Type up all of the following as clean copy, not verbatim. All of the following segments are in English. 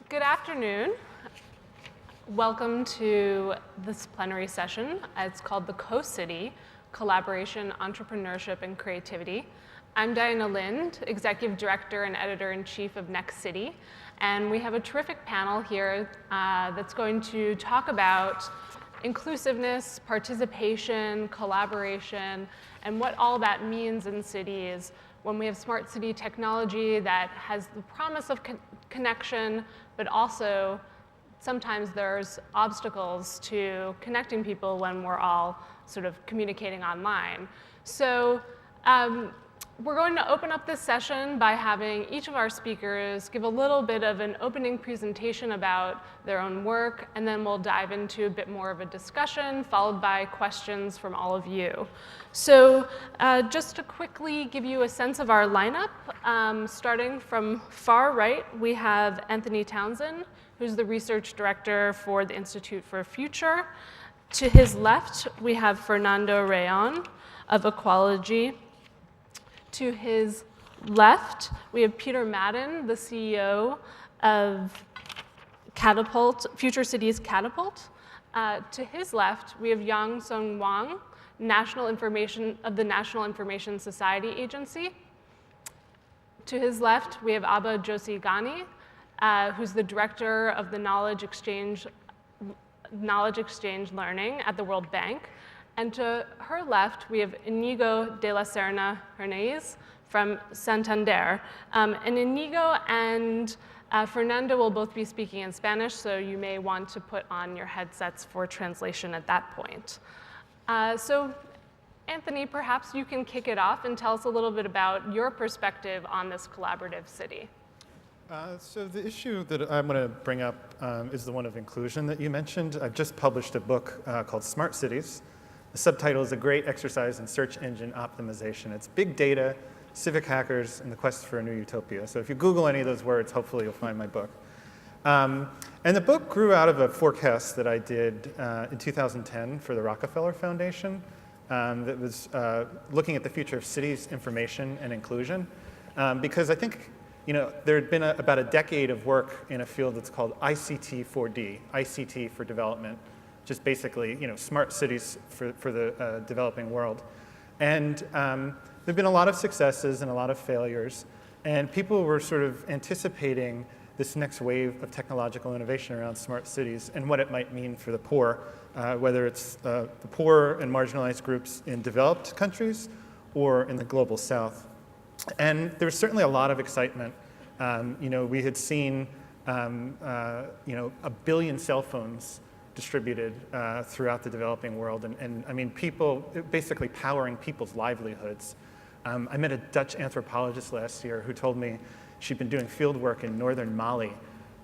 Good afternoon. Welcome to this plenary session. It's called the Co-City, Collaboration, Entrepreneurship, and Creativity. I'm Diana Lind, Executive Director and Editor-in-Chief of Next City, and we have a terrific panel here that's going to talk about inclusiveness, participation, collaboration, and what all that means in cities when we have smart city technology that has the promise of connection, but also sometimes there's obstacles to connecting people when we're all sort of communicating online. So we're going to open up this session by having each of our speakers give a little bit of an opening presentation about their own work, and then we'll dive into a bit more of a discussion, followed by questions from all of you. So just to quickly give you a sense of our lineup, starting from far right, we have Anthony Townsend, who's the research director for the Institute for Future. To his left, we have Fernando Rayon of Ecology. To his left, we have Peter Madden, the CEO of Catapult, Future Cities Catapult. To his left, we have Yang Hwang, of the National Information Society Agency. To his left, we have Abha Joshi-Ghani, who's the director of the Knowledge Exchange Learning at the World Bank. And to her left, we have Inigo de la Serna Hernandez from Santander. And Inigo and Fernando will both be speaking in Spanish, so you may want to put on your headsets for translation at that point. So Anthony, perhaps you can kick it off and tell us a little bit about your perspective on this collaborative city. So the issue that I'm going to bring up is the one of inclusion that you mentioned. I've just published a book called Smart Cities. The subtitle is A Great Exercise in Search Engine Optimization. It's big data, civic hackers, and the quest for a new utopia. So if you Google any of those words, hopefully you'll find my book. And the book grew out of a forecast that I did in 2010 for the Rockefeller Foundation that was looking at the future of cities, information, and inclusion. Because I think there had been about a decade of work in a field that's called ICT 4D, ICT for development, just basically smart cities for the developing world. And there have been a lot of successes and a lot of failures, and people were sort of anticipating this next wave of technological innovation around smart cities and what it might mean for the poor, whether it's the poor and marginalized groups in developed countries or in the global south. And there was certainly a lot of excitement. We had seen a billion cell phones distributed throughout the developing world, and I mean, people basically powering people's livelihoods. I met a Dutch anthropologist last year who told me she'd been doing field work in northern Mali,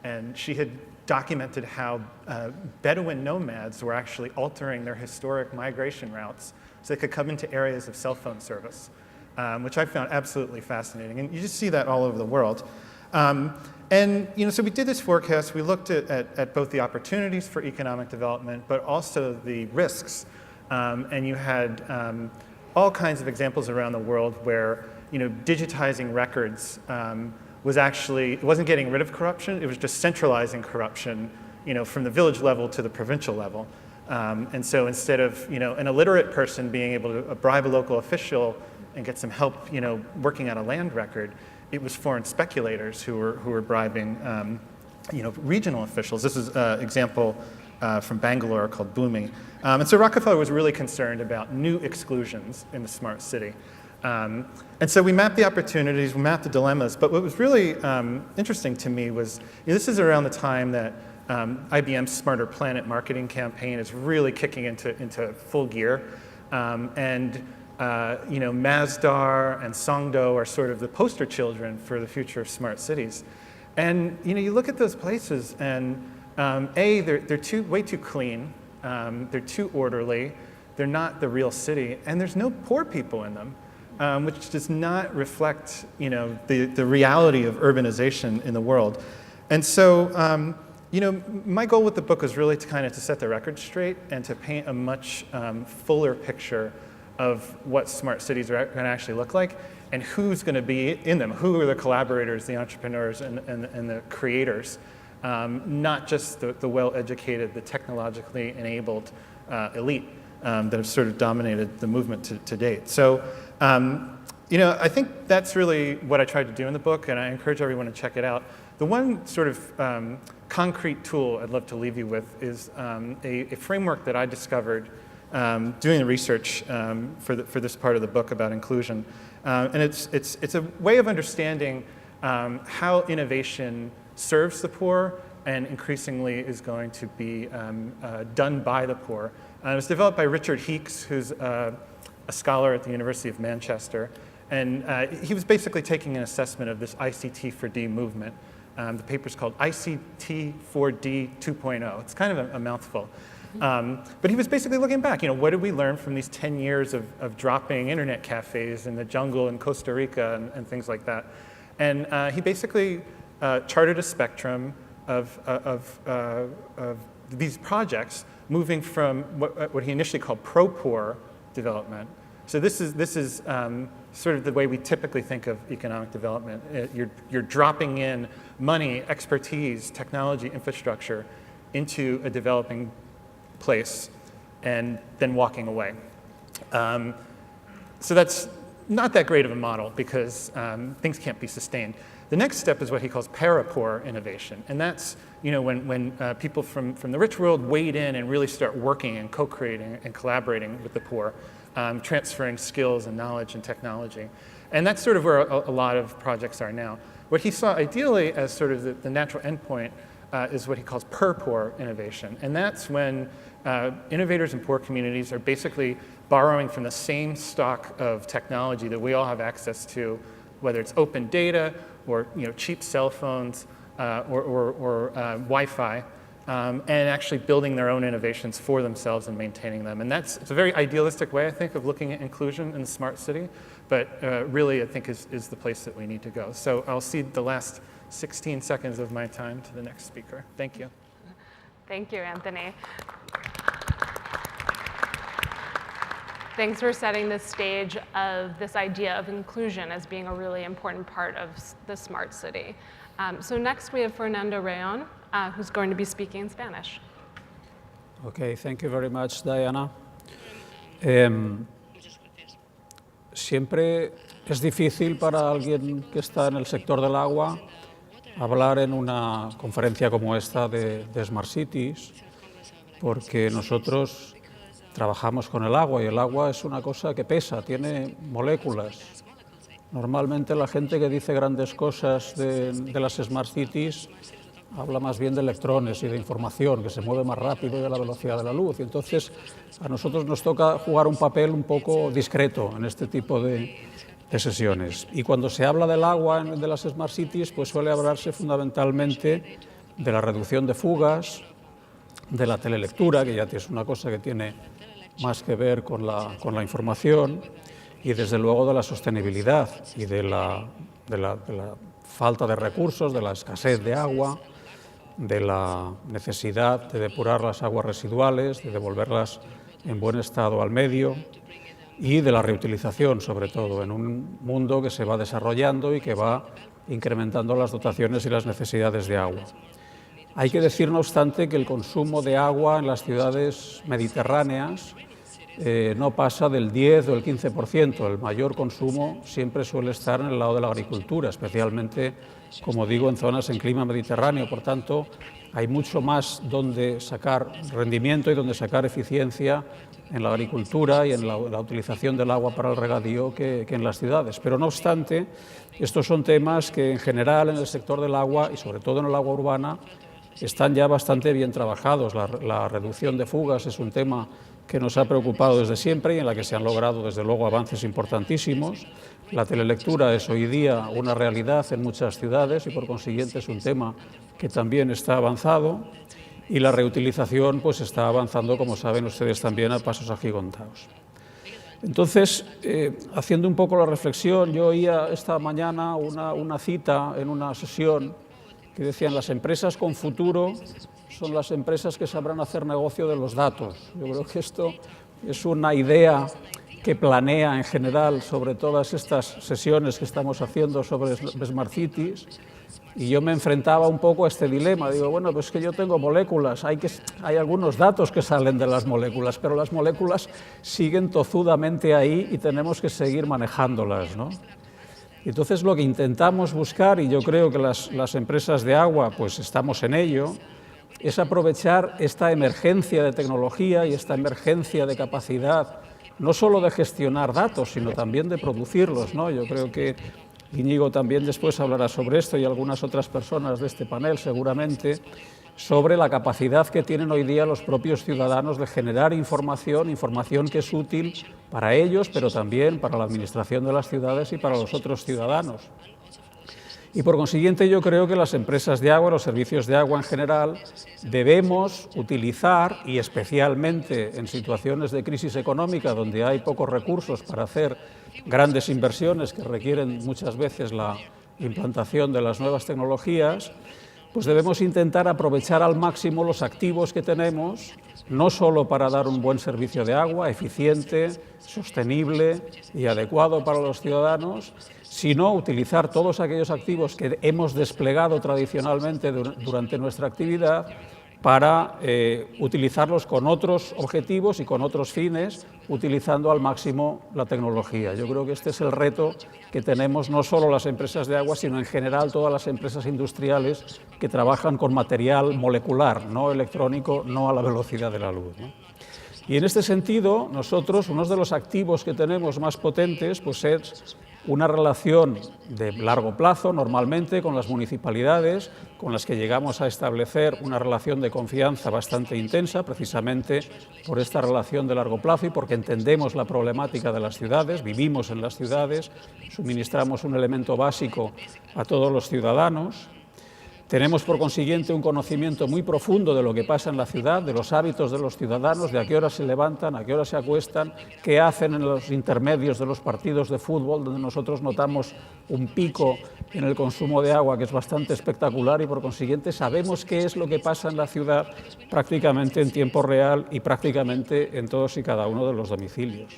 and she had documented how Bedouin nomads were actually altering their historic migration routes so they could come into areas of cell phone service, which I found absolutely fascinating. And you just see that all over the world. So we did this forecast. We looked at both the opportunities for economic development, but also the risks. And you had all kinds of examples around the world where digitizing records it wasn't getting rid of corruption. It was just centralizing corruption, from the village level to the provincial level. And so instead of an illiterate person being able to bribe a local official and get some help, working on a land record, it was foreign speculators who were bribing, regional officials. This is an example from Bangalore called Bhumi. And so Rockefeller was really concerned about new exclusions in the smart city. And so we mapped the opportunities, we mapped the dilemmas. But what was really interesting to me was this is around the time that IBM's Smarter Planet marketing campaign is really kicking into full gear. Masdar and Songdo are sort of the poster children for the future of smart cities. And you look at those places and they're way too clean, they're too orderly, they're not the real city, and there's no poor people in them, which does not reflect the reality of urbanization in the world. And so my goal with the book was really to set the record straight and to paint a much fuller picture of what smart cities are going to actually look like and who's going to be in them, who are the collaborators, the entrepreneurs, and the creators. not just the well-educated, the technologically enabled elite that have sort of dominated the movement to date. So, I think that's really what I tried to do in the book, and I encourage everyone to check it out. The one sort of concrete tool I'd love to leave you with is a framework that I discovered doing the research for this part of the book about inclusion. And it's a way of understanding how innovation serves the poor and increasingly is going to be done by the poor. It was developed by Richard Heeks, who's a scholar at the University of Manchester. And he was basically taking an assessment of this ICT for D movement. The paper's called ICT for D 2.0. It's kind of a mouthful. But he was basically looking back, what did we learn from these 10 years of dropping internet cafes in the jungle in Costa Rica and things like that. And he basically charted a spectrum of these projects moving from what he initially called pro-poor development. So this is sort of the way we typically think of economic development. You're dropping in money, expertise, technology, infrastructure into a developing place and then walking away. So that's not that great of a model because things can't be sustained. The next step is what he calls para-poor innovation. And that's when people from the rich world wade in and really start working and co-creating and collaborating with the poor, transferring skills and knowledge and technology. And that's sort of where a lot of projects are now. What he saw ideally as sort of the natural endpoint is what he calls per-poor innovation. And that's when innovators in poor communities are basically borrowing from the same stock of technology that we all have access to, whether it's open data or cheap cell phones or Wi-Fi, and actually building their own innovations for themselves and maintaining them. And it's a very idealistic way, I think, of looking at inclusion in the smart city, but really, I think, is the place that we need to go. So I'll cede the last 16 seconds of my time to the next speaker. Thank you. Thank you, Anthony. Thanks for setting the stage of this idea of inclusion as being a really important part of the smart city. So next we have Fernando Rayon, who's going to be speaking in Spanish. Okay, thank you very much, Diana. Siempre es difícil para alguien que está en el sector del agua hablar en una conferencia como esta de Smart Cities, porque nosotros trabajamos con el agua y el agua es una cosa que pesa, tiene moléculas. Normalmente la gente que dice grandes cosas de las Smart Cities habla más bien de electrones y de información, que se mueve más rápido y a la velocidad de la luz. Y entonces a nosotros nos toca jugar un papel un poco discreto en este tipo de sesiones. Y cuando se habla del agua de las Smart Cities, pues suele hablarse fundamentalmente de la reducción de fugas, de la telelectura, que ya es una cosa que tiene más que ver con la información, y desde luego de la sostenibilidad y de la falta de recursos, de la escasez de agua, de la necesidad de depurar las aguas residuales, de devolverlas en buen estado al medio, y de la reutilización, sobre todo, en un mundo que se va desarrollando y que va incrementando las dotaciones y las necesidades de agua. Hay que decir, no obstante, que el consumo de agua en las ciudades mediterráneas no pasa del 10 o el 15%. El mayor consumo siempre suele estar en el lado de la agricultura, especialmente, como digo, en zonas en clima mediterráneo. Por tanto, hay mucho más donde sacar rendimiento y donde sacar eficiencia en la agricultura y en la utilización del agua para el regadío que en las ciudades. Pero no obstante, estos son temas que en general en el sector del agua y sobre todo en el agua urbana están ya bastante bien trabajados. La reducción de fugas es un tema que nos ha preocupado desde siempre y en la que se han logrado desde luego avances importantísimos. La telelectura es hoy día una realidad en muchas ciudades y por consiguiente es un tema que también está avanzado, y la reutilización pues está avanzando, como saben ustedes también, a pasos agigantados. Entonces, haciendo un poco la reflexión, yo oía esta mañana una cita en una sesión que decían: las empresas con futuro son las empresas que sabrán hacer negocio de los datos. Yo creo que esto es una idea que planea en general sobre todas estas sesiones que estamos haciendo sobre Smart Cities, Y yo me enfrentaba un poco a este dilema. Digo, bueno, pues que yo tengo moléculas, hay algunos datos que salen de las moléculas, pero las moléculas siguen tozudamente ahí y tenemos que seguir manejándolas, ¿no? Entonces lo que intentamos buscar, y yo creo que las empresas de agua pues estamos en ello, es aprovechar esta emergencia de tecnología y esta emergencia de capacidad, no solo de gestionar datos, sino también de producirlos, ¿no? Yo creo que Íñigo también después hablará sobre esto y algunas otras personas de este panel seguramente, sobre la capacidad que tienen hoy día los propios ciudadanos de generar información que es útil para ellos, pero también para la administración de las ciudades y para los otros ciudadanos. Y por consiguiente yo creo que las empresas de agua, los servicios de agua en general, debemos utilizar, y especialmente en situaciones de crisis económica donde hay pocos recursos para hacer grandes inversiones que requieren muchas veces la implantación de las nuevas tecnologías, pues debemos intentar aprovechar al máximo los activos que tenemos, no solo para dar un buen servicio de agua, eficiente, sostenible y adecuado para los ciudadanos, sino utilizar todos aquellos activos que hemos desplegado tradicionalmente durante nuestra actividad para utilizarlos con otros objetivos y con otros fines, utilizando al máximo la tecnología. Yo creo que este es el reto que tenemos no solo las empresas de agua, sino en general todas las empresas industriales que trabajan con material molecular, no electrónico, no a la velocidad de la luz, ¿no? Y en este sentido, nosotros, uno de los activos que tenemos más potentes, pues es una relación de largo plazo, normalmente, con las municipalidades, con las que llegamos a establecer una relación de confianza bastante intensa, precisamente por esta relación de largo plazo y porque entendemos la problemática de las ciudades, vivimos en las ciudades, suministramos un elemento básico a todos los ciudadanos. Tenemos, por consiguiente, un conocimiento muy profundo de lo que pasa en la ciudad, de los hábitos de los ciudadanos, de a qué hora se levantan, a qué hora se acuestan, qué hacen en los intermedios de los partidos de fútbol, donde nosotros notamos un pico en el consumo de agua que es bastante espectacular y, por consiguiente, sabemos qué es lo que pasa en la ciudad prácticamente en tiempo real y prácticamente en todos y cada uno de los domicilios.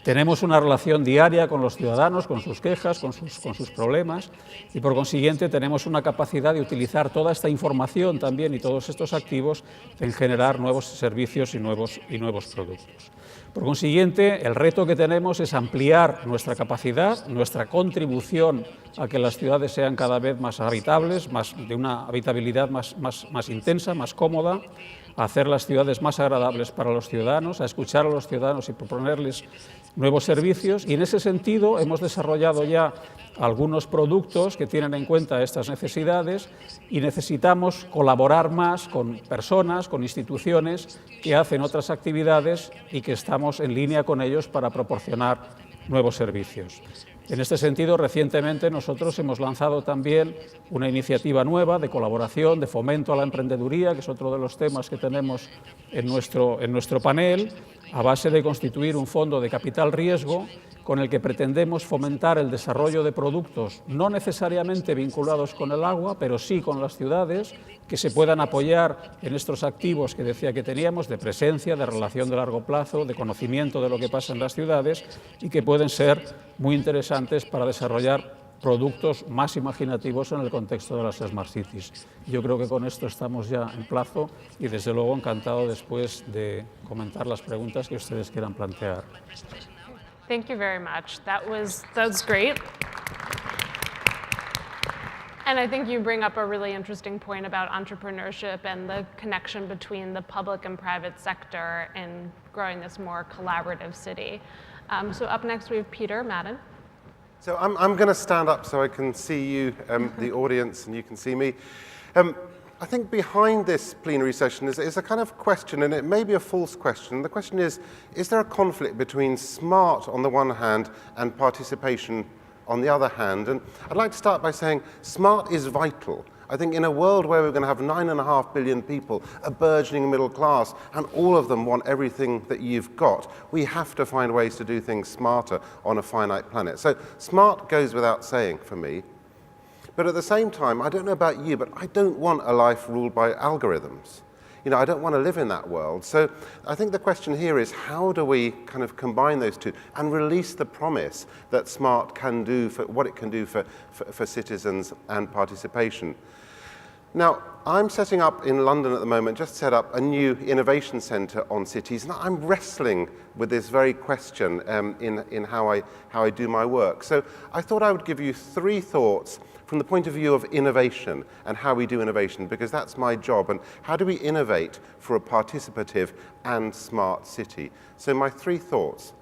Tenemos una relación diaria con los ciudadanos, con sus quejas, con sus problemas y, por consiguiente, tenemos una capacidad de utilizar toda esta información también y todos estos activos en generar nuevos servicios y nuevos productos. Por consiguiente, el reto que tenemos es ampliar nuestra capacidad, nuestra contribución a que las ciudades sean cada vez más habitables, de una habitabilidad más intensa, más cómoda, a hacer las ciudades más agradables para los ciudadanos, a escuchar a los ciudadanos y proponerles nuevos servicios, y en ese sentido hemos desarrollado ya algunos productos que tienen en cuenta estas necesidades y necesitamos colaborar más con personas, con instituciones que hacen otras actividades y que estamos en línea con ellos para proporcionar nuevos servicios. En este sentido, recientemente nosotros hemos lanzado también una iniciativa nueva de colaboración, de fomento a la emprendeduría, que es otro de los temas que tenemos en nuestro panel, a base de constituir un fondo de capital riesgo con el que pretendemos fomentar el desarrollo de productos no necesariamente vinculados con el agua, pero sí con las ciudades, que se puedan apoyar en estos activos que decía que teníamos, de presencia, de relación de largo plazo, de conocimiento de lo que pasa en las ciudades y que pueden ser muy interesantes para desarrollar productos más imaginativos en el contexto de las Smart Cities. Yo creo que con esto estamos ya en plazo y desde luego encantado después de comentar las preguntas que ustedes quieran plantear. Thank you very much. That was great. And I think you bring up a really interesting point about entrepreneurship and the connection between the public and private sector in growing this more collaborative city. So up next we have Peter Madden. So I'm going to stand up so I can see you, the audience, and you can see me. I think behind this plenary session is a kind of question, and it may be a false question. The question is there a conflict between smart on the one hand and participation on the other hand? And I'd like to start by saying smart is vital. I think in a world where we're going to have 9.5 billion people, a burgeoning middle class, and all of them want everything that you've got, we have to find ways to do things smarter on a finite planet. So smart goes without saying for me. But at the same time, I don't know about you, but I don't want a life ruled by algorithms. I don't want to live in that world. So I think the question here is, how do we kind of combine those two and release the promise that smart can do for what it can do for citizens and participation? Now, I'm setting up in London at the moment, just set up a new innovation centre on cities, and I'm wrestling with this very question in how I do my work. So I thought I would give you 3 thoughts from the point of view of innovation and how we do innovation, because that's my job, and how do we innovate for a participative and smart city. So my 3 thoughts.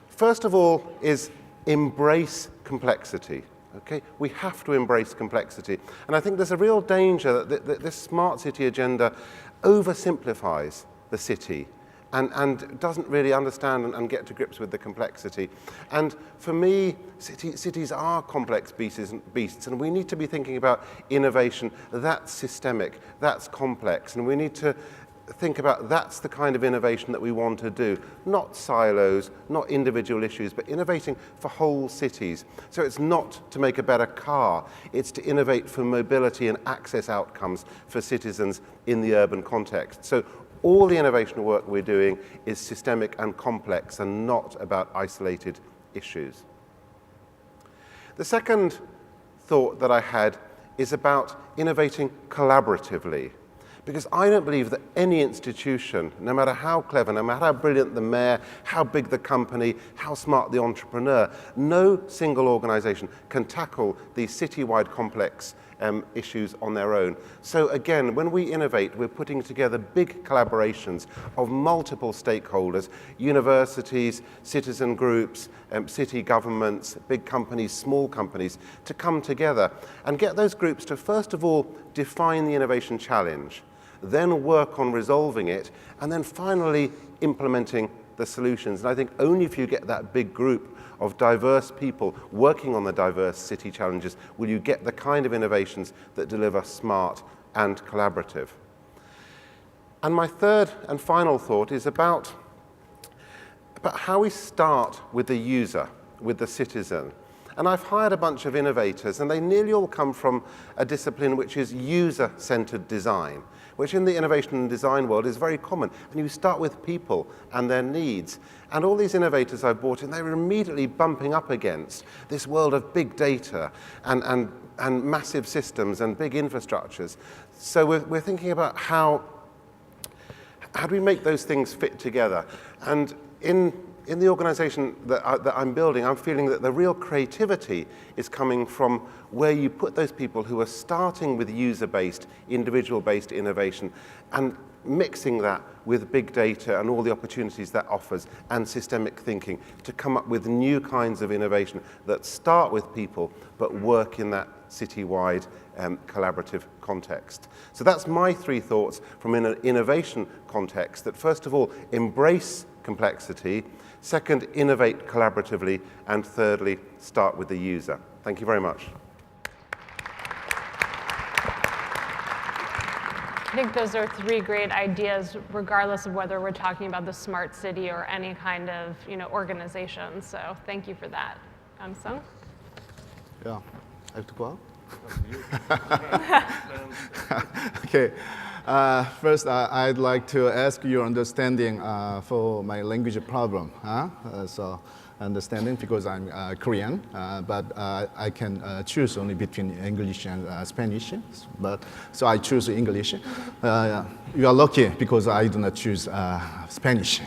First of all is embrace complexity. Okay, we have to embrace complexity. And I think there's a real danger that this smart city agenda oversimplifies the city and doesn't really understand and get to grips with the complexity. And for me, cities are complex beasts, and we need to be thinking about innovation that's systemic, that's complex, and we need to think about that's the kind of innovation that we want to do. Not silos, not individual issues, but innovating for whole cities. So it's not to make a better car, it's to innovate for mobility and access outcomes for citizens in the urban context. So all the innovation work we're doing is systemic and complex and not about isolated issues. The second thought that I had is about innovating collaboratively. Because I don't believe that any institution, no matter how clever, no matter how brilliant the mayor, how big the company, how smart the entrepreneur, no single organization can tackle these citywide complex issues on their own. So again, when we innovate, we're putting together big collaborations of multiple stakeholders, universities, citizen groups, city governments, big companies, small companies, to come together and get those groups to, first of all, define the innovation challenge, then work on resolving it, and then finally implementing the solutions. And I think only if you get that big group of diverse people working on the diverse city challenges will you get the kind of innovations that deliver smart and collaborative. And my third and final thought is about how we start with the user, with the citizen. And I've hired a bunch of innovators, and they nearly all come from a discipline which is user-centered design, which in the innovation and design world is very common. And you start with people and their needs. And all these innovators I've brought in, they were immediately bumping up against this world of big data and massive systems and big infrastructures. So we're thinking about how do we make those things fit together? And in the organization that I'm building, I'm feeling that the real creativity is coming from where you put those people who are starting with user-based, individual-based innovation and mixing that with big data and all the opportunities that offers and systemic thinking to come up with new kinds of innovation that start with people but work in that citywide collaborative context. So that's my 3 thoughts from an innovation context, that first of all, embrace complexity, second, innovate collaboratively, and thirdly, start with the user. Thank you very much. I think those are 3 great ideas, regardless of whether we're talking about the smart city or any kind of organization. So thank you for that. Sung? Yeah, I have to go out? Okay. First, I'd like to ask your understanding for my language problem. So understanding, because I'm Korean, but I can choose only between English and Spanish. So I choose English. You are lucky because I do not choose Spanish.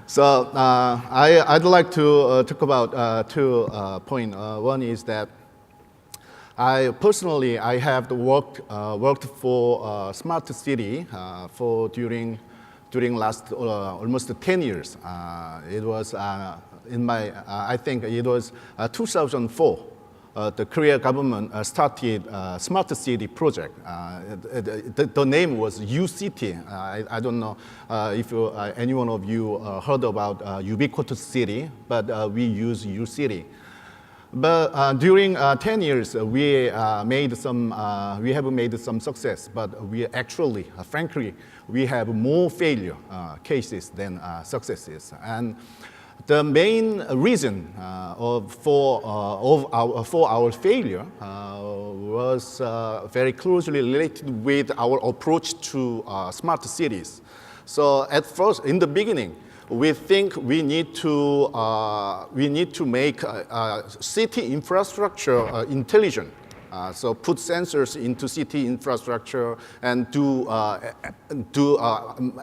So I'd like to talk about 2 points. One is that I personally have worked for smart city during last almost 10 years. It was I think it was 2004. The Korea government started smart city project. The name was U-City. I don't know if any one of you heard about ubiquitous city, but we use U-City. But during 10 years, we have made some success, but we actually, frankly, we have more failure cases than successes. And the main reason for our failure was very closely related with our approach to smart cities. So at first, in the beginning, we think we need to make city infrastructure intelligent. So put sensors into city infrastructure and do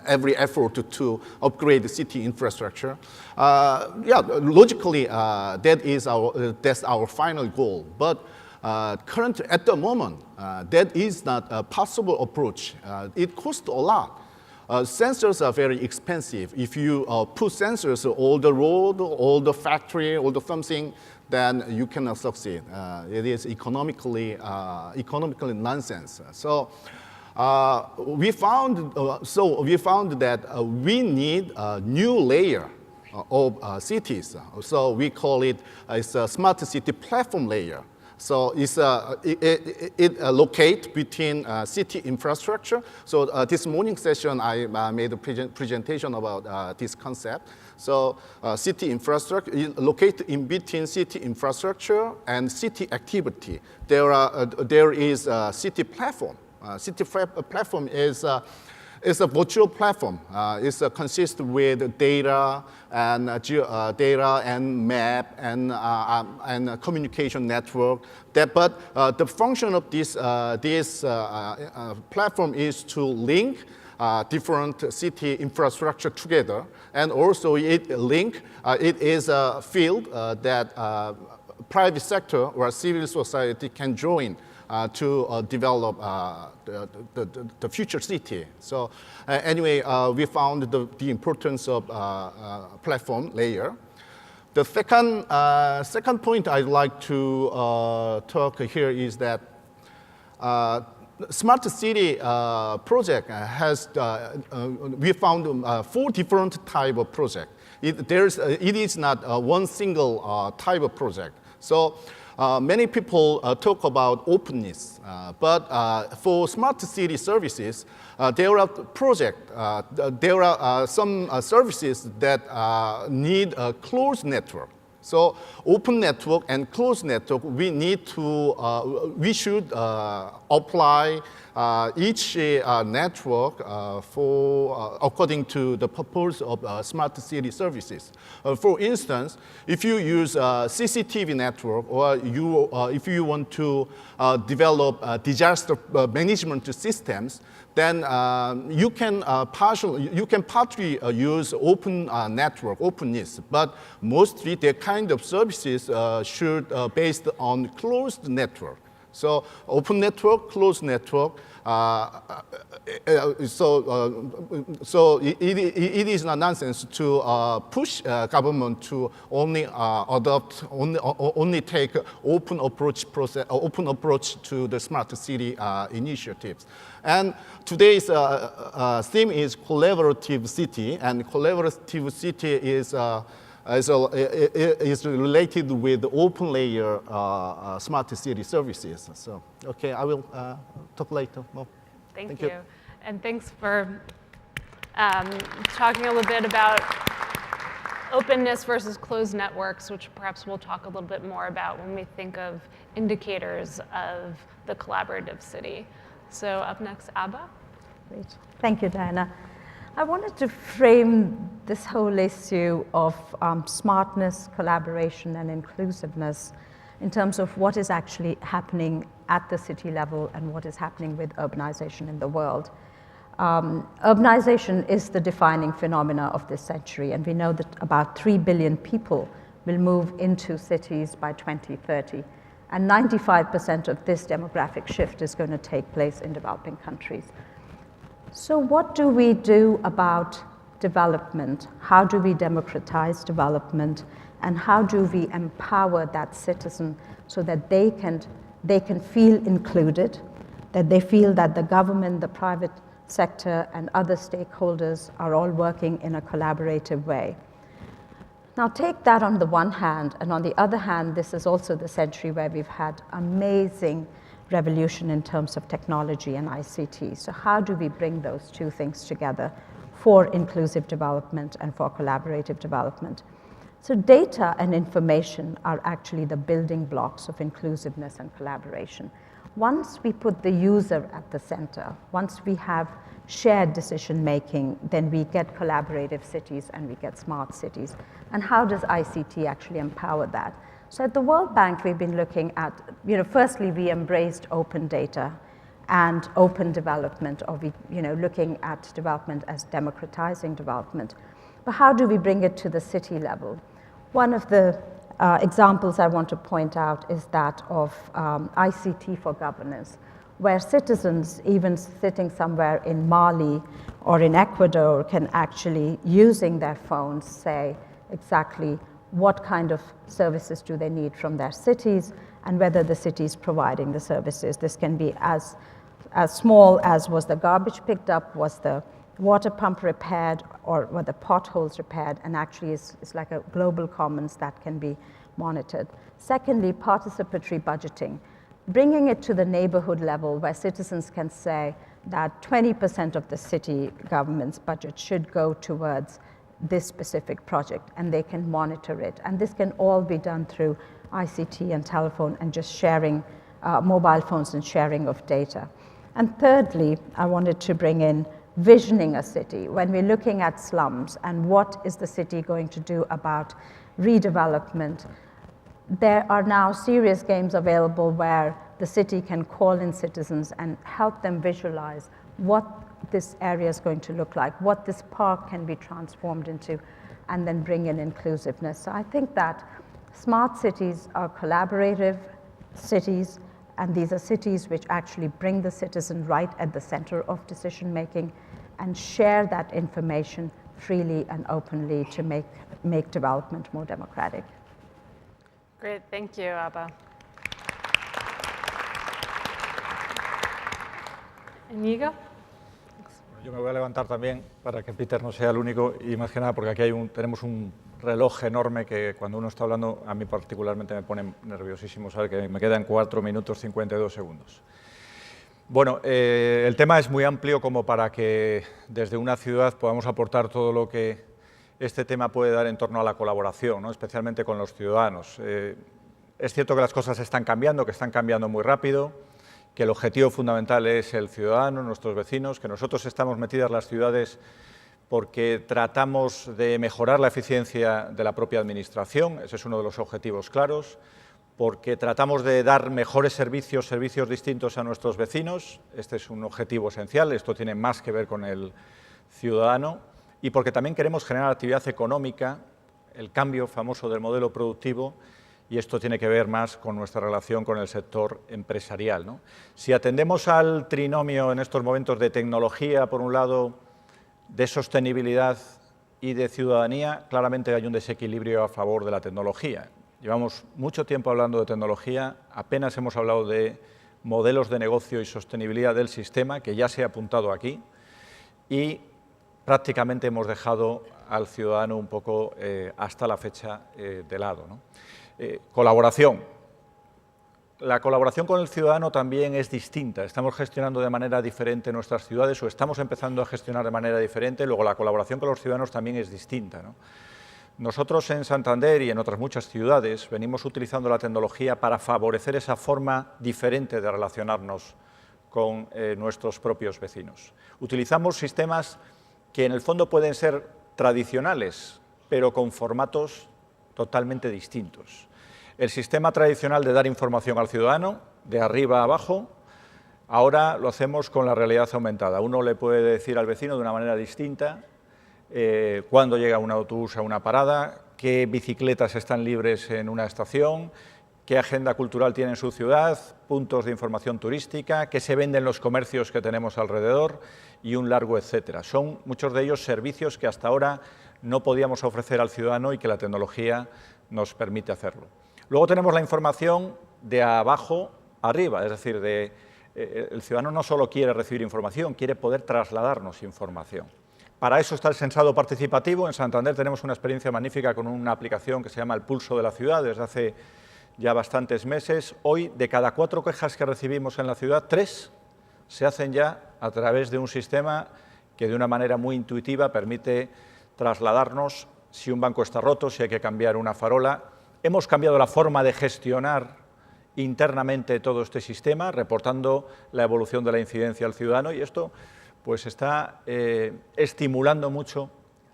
every effort to upgrade the city infrastructure. Yeah, logically, that's our final goal. But currently, at the moment, that is not a possible approach. It costs a lot. Sensors are very expensive. If you put sensors all the road, all the factory, all the something, then you cannot succeed. It is economically nonsense. So we found that we need a new layer of cities. So we call it it's a smart city platform layer. So it locates between city infrastructure. So this morning session, I made a presentation about this concept. So city infrastructure is located in between city infrastructure and city activity. There is a city platform. City platform is a virtual platform. It consists with data and map and communication network. But the function of this platform is to link different city infrastructure together, and also it is a field that private sector or civil society can join to develop the future city. So anyway, we found the importance of platform layer. The second point I'd like to talk here is that Smart City project has, we found 4 different type of project. It is not one single type of project. So many people talk about openness, but for smart city services, there are some services that need a closed network. So open network and closed network, we should apply each network according to the purpose of smart city services. For instance, if you use a CCTV network, or if you want to develop disaster management systems, then you can partly use open network, openness, but mostly the kind of services should based on closed network. So open network, closed network. So it is not nonsense to push government to only only take open approach to the smart city initiatives. And today's theme is collaborative city, and collaborative city is related with open layer smart city services. So, okay, I will talk later more. Thank you. And thanks for talking a little bit about openness versus closed networks, which perhaps we'll talk a little bit more about when we think of indicators of the collaborative city. So up next, Abha. Great. Thank you, Diana. I wanted to frame this whole issue of smartness, collaboration, and inclusiveness in terms of what is actually happening at the city level and what is happening with urbanization in the world. Urbanization is the defining phenomena of this century, and we know that about 3 billion people will move into cities by 2030. And 95% of this demographic shift is going to take place in developing countries. So what do we do about development? How do we democratize development? And how do we empower that citizen so that they can feel included, that they feel that the government, the private sector, and other stakeholders are all working in a collaborative way? Now take that on the one hand, and on the other hand, this is also the century where we've had amazing revolution in terms of technology and ICT. So how do we bring those two things together for inclusive development and for collaborative development? So data and information are actually the building blocks of inclusiveness and collaboration. Once we put the user at the center, once we have shared decision making, then we get collaborative cities and we get smart cities. And how does ICT actually empower that? So at the World Bank, we've been looking at, firstly, we embraced open data and open development, or looking at development as democratizing development. But how do we bring it to the city level? One of the examples I want to point out is that of ICT for governance, where citizens, even sitting somewhere in Mali or in Ecuador, can actually, using their phones, say exactly what kind of services do they need from their cities and whether the city is providing the services. This can be as small as, was the garbage picked up, was the water pump repaired, or were the potholes repaired, and actually it's like a global commons that can be monitored. Secondly, participatory budgeting, bringing it to the neighborhood level where citizens can say that 20% of the city government's budget should go towards this specific project, and they can monitor it. And this can all be done through ICT and telephone and just sharing, mobile phones and sharing of data. And thirdly, I wanted to bring in visioning a city. When we're looking at slums and what is the city going to do about redevelopment, there are now serious games available where the city can call in citizens and help them visualize what this area is going to look like, what this park can be transformed into, and then bring in inclusiveness. So I think that smart cities are collaborative cities, and these are cities which actually bring the citizen right at the center of decision making and share that information freely and openly to make development more democratic. Great, thank you, Abha. Inigo? Yo me voy a levantar también para que Peter no sea el único, y más que nada porque aquí tenemos un reloj enorme que cuando uno está hablando, a mí particularmente me pone nerviosísimo saber que me quedan 4 minutos 52 segundos. Bueno, el tema es muy amplio como para que desde una ciudad podamos aportar todo lo que este tema puede dar en torno a la colaboración, ¿no? Especialmente con los ciudadanos. Es cierto que las cosas están cambiando, que están cambiando muy rápido, que el objetivo fundamental es el ciudadano, nuestros vecinos, que nosotros estamos metidas en las ciudades porque tratamos de mejorar la eficiencia de la propia administración, ese es uno de los objetivos claros, porque tratamos de dar mejores servicios distintos a nuestros vecinos, este es un objetivo esencial, esto tiene más que ver con el ciudadano, y porque también queremos generar actividad económica, el cambio famoso del modelo productivo, y esto tiene que ver más con nuestra relación con el sector empresarial, ¿no? Si atendemos al trinomio en estos momentos de tecnología, por un lado, de sostenibilidad y de ciudadanía, claramente hay un desequilibrio a favor de la tecnología. Llevamos mucho tiempo hablando de tecnología, apenas hemos hablado de modelos de negocio y sostenibilidad del sistema, que ya se ha apuntado aquí, y prácticamente hemos dejado al ciudadano un poco hasta la fecha de lado, ¿no? Colaboración. La colaboración con el ciudadano también es distinta. Estamos gestionando de manera diferente nuestras ciudades o estamos empezando a gestionar de manera diferente. Luego, la colaboración con los ciudadanos también es distinta, ¿no? Nosotros en Santander y en otras muchas ciudades venimos utilizando la tecnología para favorecer esa forma diferente de relacionarnos con nuestros propios vecinos. Utilizamos sistemas que en el fondo pueden ser tradicionales, pero con formatos totalmente distintos. El sistema tradicional de dar información al ciudadano, de arriba a abajo, ahora lo hacemos con la realidad aumentada. Uno le puede decir al vecino de una manera distinta cuándo llega un autobús a una parada, qué bicicletas están libres en una estación, qué agenda cultural tiene en su ciudad, puntos de información turística, qué se vende en los comercios que tenemos alrededor y un largo etcétera. Son muchos de ellos servicios que hasta ahora no podíamos ofrecer al ciudadano y que la tecnología nos permite hacerlo. Luego tenemos la información de abajo arriba, es decir, el ciudadano no solo quiere recibir información, quiere poder trasladarnos información. Para eso está el censado participativo. En Santander tenemos una experiencia magnífica con una aplicación que se llama El Pulso de la Ciudad desde hace ya bastantes meses. Hoy, de cada 4 quejas que recibimos en la ciudad, 3 se hacen ya a través de un sistema que de una manera muy intuitiva permite trasladarnos si un banco está roto, si hay que cambiar una farola. Hemos cambiado la forma de gestionar internamente todo este sistema, reportando la evolución de la incidencia al ciudadano, y esto pues está estimulando mucho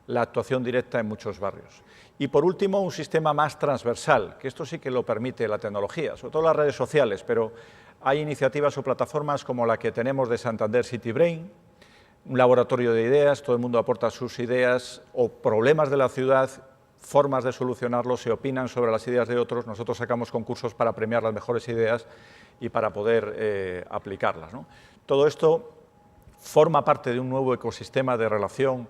la actuación directa en muchos barrios. Y por último, un sistema más transversal, que esto sí que lo permite la tecnología, sobre todo las redes sociales, pero hay iniciativas o plataformas como la que tenemos de Santander City Brain, un laboratorio de ideas, todo el mundo aporta sus ideas o problemas de la ciudad, formas de solucionarlos, se opinan sobre las ideas de otros, nosotros sacamos concursos para premiar las mejores ideas y para poder aplicarlas, ¿no? Todo esto forma parte de un nuevo ecosistema de relación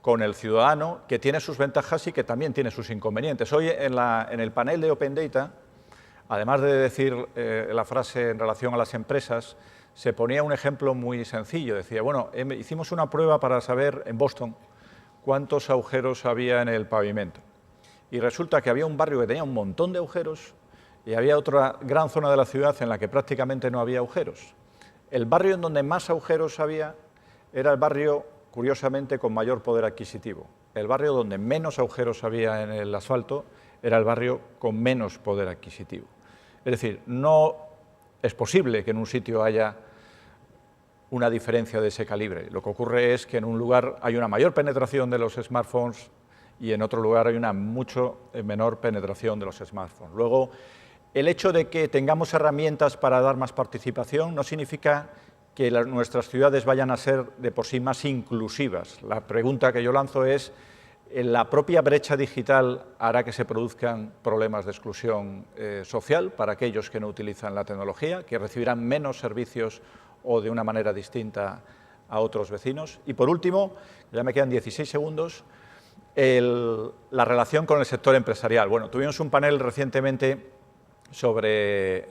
con el ciudadano que tiene sus ventajas y que también tiene sus inconvenientes. Hoy en el panel de Open Data, además de decir la frase en relación a las empresas, se ponía un ejemplo muy sencillo. Decía, bueno, hicimos una prueba para saber en Boston cuántos agujeros había en el pavimento. Y resulta que había un barrio que tenía un montón de agujeros y había otra gran zona de la ciudad en la que prácticamente no había agujeros. El barrio en donde más agujeros había era el barrio, curiosamente, con mayor poder adquisitivo. El barrio donde menos agujeros había en el asfalto era el barrio con menos poder adquisitivo. Es decir, no es posible que en un sitio haya una diferencia de ese calibre. Lo que ocurre es que en un lugar hay una mayor penetración de los smartphones y en otro lugar hay una mucho menor penetración de los smartphones. Luego, el hecho de que tengamos herramientas para dar más participación no significa que nuestras ciudades vayan a ser de por sí más inclusivas. La pregunta que yo lanzo es, ¿la propia brecha digital hará que se produzcan problemas de exclusión social para aquellos que no utilizan la tecnología, que recibirán menos servicios o de una manera distinta a otros vecinos? Y por último, ya me quedan 16 segundos, la relación con el sector empresarial. Bueno, tuvimos un panel recientemente sobre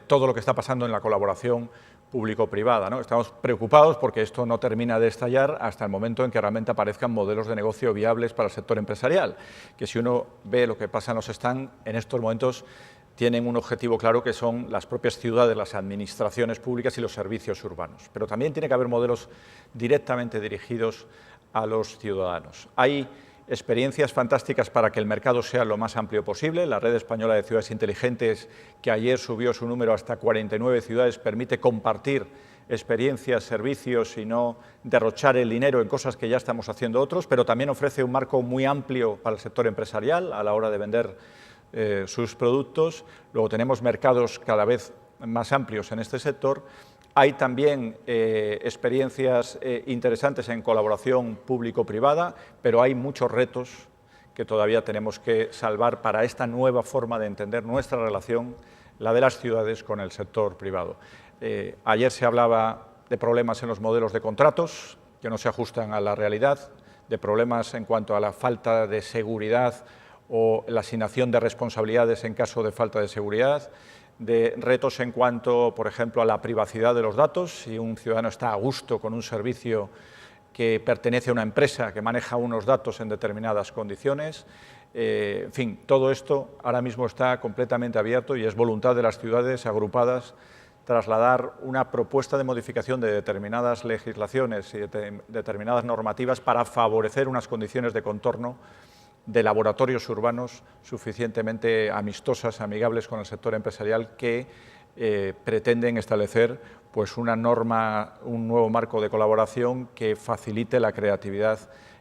todo lo que está pasando en la colaboración público-privada, ¿no? Estamos preocupados porque esto no termina de estallar hasta el momento en que realmente aparezcan modelos de negocio viables para el sector empresarial, que si uno ve lo que pasa en los stands, en estos momentos tienen un objetivo claro que son las propias ciudades, las administraciones públicas y los servicios urbanos. Pero también tiene que haber modelos directamente dirigidos a los ciudadanos. Hay experiencias fantásticas para que el mercado sea lo más amplio posible. La Red Española de Ciudades Inteligentes, que ayer subió su número hasta 49 ciudades, permite compartir experiencias, servicios y no derrochar el dinero en cosas que ya estamos haciendo otros, pero también ofrece un marco muy amplio para el sector empresarial a la hora de vender sus productos. Luego tenemos mercados cada vez más amplios en este sector. Hay también experiencias interesantes en colaboración público-privada, pero hay muchos retos que todavía tenemos que salvar para esta nueva forma de entender nuestra relación, la de las ciudades, con el sector privado. Ayer se hablaba de problemas en los modelos de contratos que no se ajustan a la realidad, de problemas en cuanto a la falta de seguridad o la asignación de responsabilidades en caso de falta de seguridad, de retos en cuanto, por ejemplo, a la privacidad de los datos. Si un ciudadano está a gusto con un servicio que pertenece a una empresa que maneja unos datos en determinadas condiciones, en fin, todo esto ahora mismo está completamente abierto y es voluntad de las ciudades agrupadas trasladar una propuesta de modificación de determinadas legislaciones y de determinadas normativas para favorecer unas condiciones de contorno de laboratorios urbanos suficientemente amistosas, amigables con el sector empresarial, que pretenden establecer pues una norma, un nuevo marco de colaboración que facilite la creatividad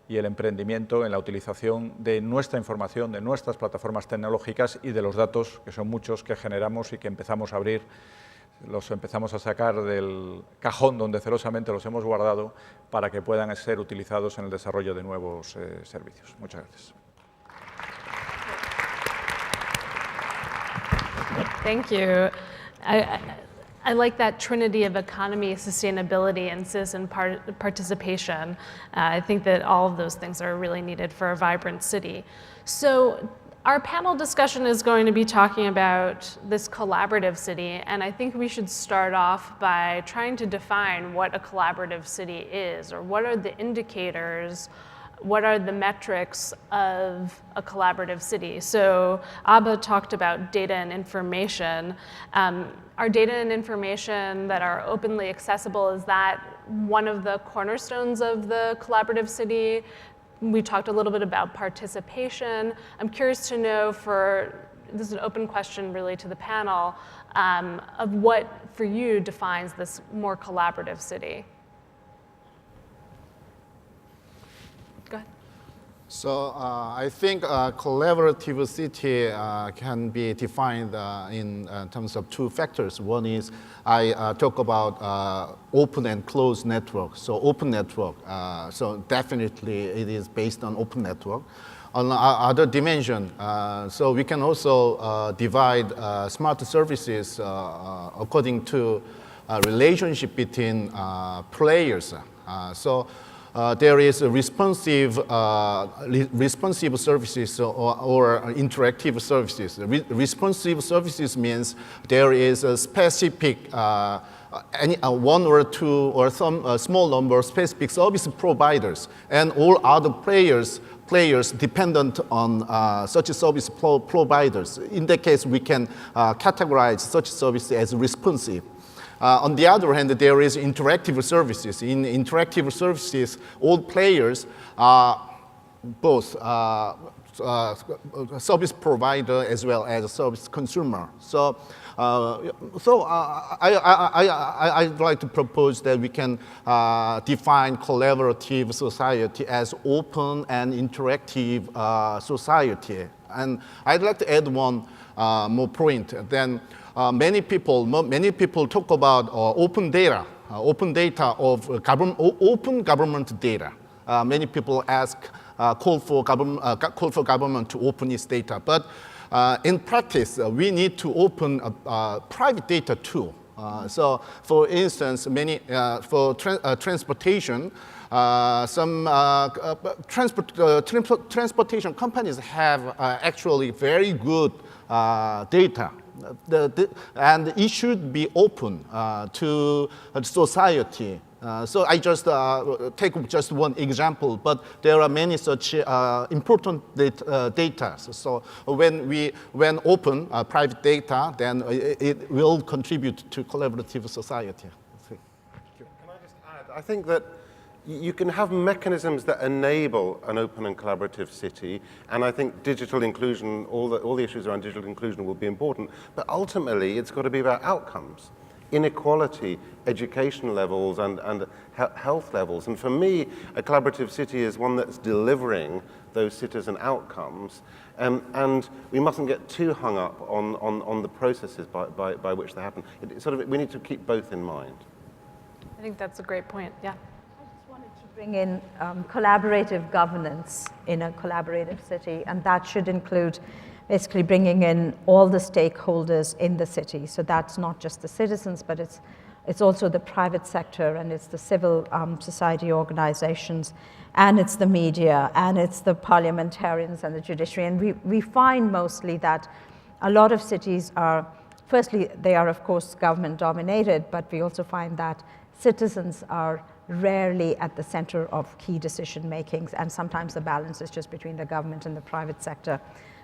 y el emprendimiento en la utilización de nuestra información, de nuestras plataformas tecnológicas y de los datos, que son muchos, que generamos y que empezamos a abrir, los empezamos a sacar del cajón donde celosamente los hemos guardado para que puedan ser utilizados en el desarrollo de nuevos servicios. Muchas gracias. Thank you. I like that trinity of economy, sustainability, and citizen participation. I think that all of those things are really needed for a vibrant city. So our panel discussion is going to be talking about this collaborative city, and I think we should start off by trying to define what a collaborative city is, or what are the indicators, what are the metrics of a collaborative city. So Abha talked about data and information. Are data and information that are openly accessible, is that one of the cornerstones of the collaborative city? We talked a little bit about participation. I'm curious to know, for this is an open question really to the panel, of what for you defines this more collaborative city. Go ahead. So I think collaborative city can be defined in terms of two factors. One is I talk about open and closed network. So open network, so definitely it is based on open network. On other dimension, so we can also divide smart services according to relationship between players. There is a responsive services or interactive services. Responsive services means there is a specific one or two or some small number of specific service providers, and all other players dependent on such service providers. In that case, we can categorize such service as responsive. On the other hand, there is interactive services. In interactive services, all players are both service provider as well as a service consumer. I'd like to propose that we can define collaborative society as open and interactive society. And I'd like to add one more point. Then many people talk about open data of open government data. Many people call for government to open its data, but in practice, we need to open private data too. So, for instance, for transportation, some transportation companies have actually very good data. And it should be open to society. So I just take just one example, but there are many such important data. So when open private data, then it will contribute to collaborative society. Can I just add? I think that you can have mechanisms that enable an open and collaborative city, and I think digital inclusion, all the issues around digital inclusion will be important, but ultimately it's got to be about outcomes. Inequality, education levels, and health levels. And for me, a collaborative city is one that's delivering those citizen outcomes, and we mustn't get too hung up on the processes by which they happen. We need to keep both in mind. I think that's a great point, yeah. Bring in collaborative governance in a collaborative city, and that should include basically bringing in all the stakeholders in the city. So that's not just the citizens, but it's also the private sector, and it's the civil society organizations, and it's the media, and it's the parliamentarians and the judiciary. And we find mostly that a lot of cities are, firstly, they are of course government dominated, but we also find that citizens are rarely at the center of key decision makings, and sometimes the balance is just between the government and the private sector.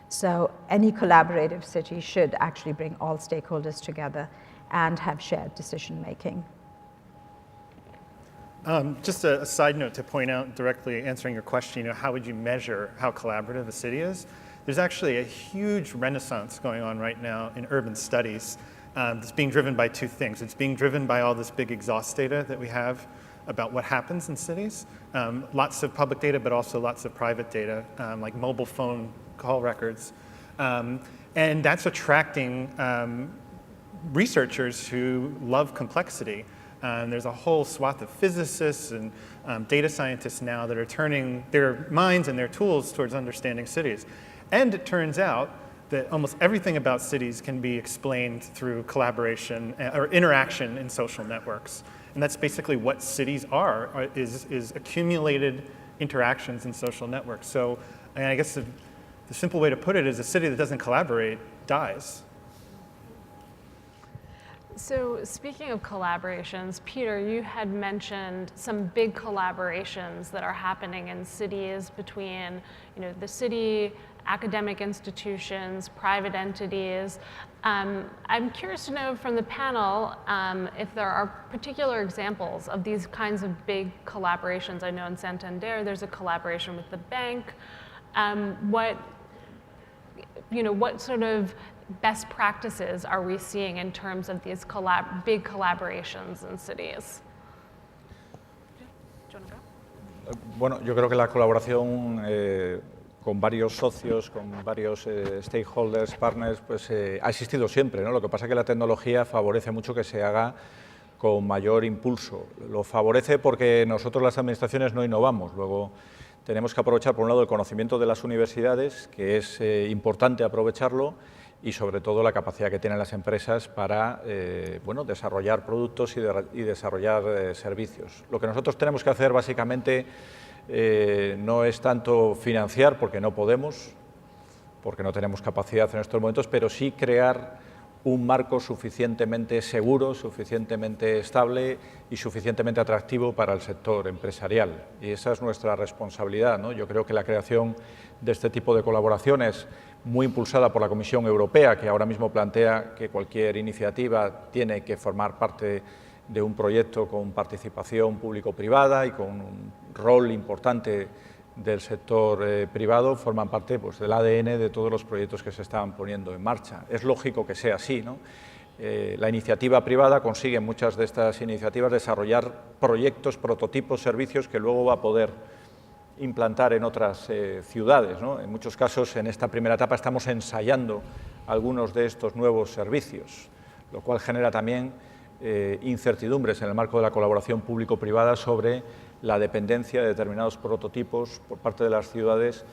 So any collaborative city should actually bring all stakeholders together and have shared decision making. Just a side note to point out, directly answering your question, how would you measure how collaborative a city is? There's actually a huge renaissance going on right now in urban studies. It's being driven by two things. It's being driven by all this big exhaust data that we have about what happens in cities. Lots of public data, but also lots of private data, like mobile phone call records. And that's attracting researchers who love complexity. There's a whole swath of physicists and data scientists now that are turning their minds and their tools towards understanding cities. And it turns out that almost everything about cities can be explained through collaboration or interaction in social networks. And that's basically what cities are is accumulated interactions in social networks. So I guess the simple way to put it is a city that doesn't collaborate dies. So speaking of collaborations, Peter, you had mentioned some big collaborations that are happening in cities between, the city, academic institutions, private entities. I'm curious to know from the panel if there are particular examples of these kinds of big collaborations. I know in Santander there's a collaboration with the bank. what sort of best practices are we seeing in terms of these big collaborations in cities? Do you want to go? Bueno, yo creo que la colaboración con varios socios, con varios stakeholders, partners, pues ha existido siempre, ¿no? Lo que pasa es que la tecnología favorece mucho que se haga con mayor impulso. Lo favorece porque nosotros las administraciones no innovamos. Luego tenemos que aprovechar, por un lado, el conocimiento de las universidades, que es importante aprovecharlo, y sobre todo la capacidad que tienen las empresas para desarrollar productos y desarrollar servicios. Lo que nosotros tenemos que hacer básicamente no es tanto financiar, porque no podemos, porque no tenemos capacidad en estos momentos, pero sí crear un marco suficientemente seguro, suficientemente estable y suficientemente atractivo para el sector empresarial. Y esa es nuestra responsabilidad, ¿no? Yo creo que la creación de este tipo de colaboraciones, muy impulsada por la Comisión Europea, que ahora mismo plantea que cualquier iniciativa tiene que formar parte de un proyecto con participación público-privada y con un rol importante del sector privado, forman parte pues, del ADN de todos los proyectos que se están poniendo en marcha. Es lógico que sea así, ¿no? La iniciativa privada consigue en muchas de estas iniciativas desarrollar proyectos, prototipos, servicios que luego va a poder implantar en otras ciudades, ¿no? En muchos casos, en esta primera etapa, estamos ensayando algunos de estos nuevos servicios, lo cual genera también incertidumbres en el marco de la colaboración público-privada sobre la dependencia de determinados prototipos por parte de las ciudades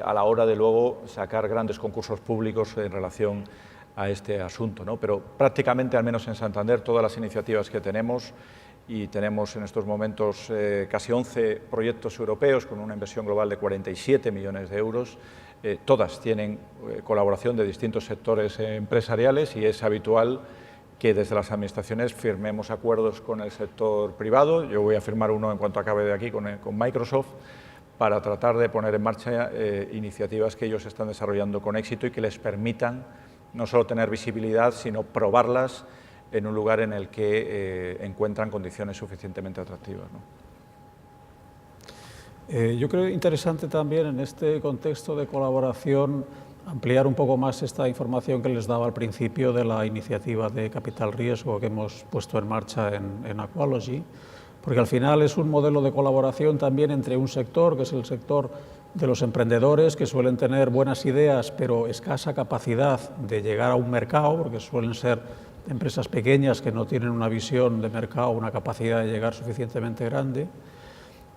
a la hora de luego sacar grandes concursos públicos en relación a este asunto, ¿no? Pero prácticamente, al menos en Santander, todas las iniciativas que tenemos, y tenemos en estos momentos casi 11 proyectos europeos con una inversión global de 47 millones de euros, todas tienen colaboración de distintos sectores empresariales, y es habitual que desde las administraciones firmemos acuerdos con el sector privado. Yo voy a firmar uno en cuanto acabe de aquí con Microsoft, para tratar de poner en marcha iniciativas que ellos están desarrollando con éxito y que les permitan no solo tener visibilidad, sino probarlas en un lugar en el que encuentran condiciones suficientemente atractivas, ¿no? Yo creo interesante también en este contexto de colaboración ampliar un poco más esta información que les daba al principio de la iniciativa de capital riesgo que hemos puesto en marcha en Aqualogy, porque al final es un modelo de colaboración también entre un sector, que es el sector de los emprendedores, que suelen tener buenas ideas pero escasa capacidad de llegar a un mercado, porque suelen ser empresas pequeñas que no tienen una visión de mercado, una capacidad de llegar suficientemente grande,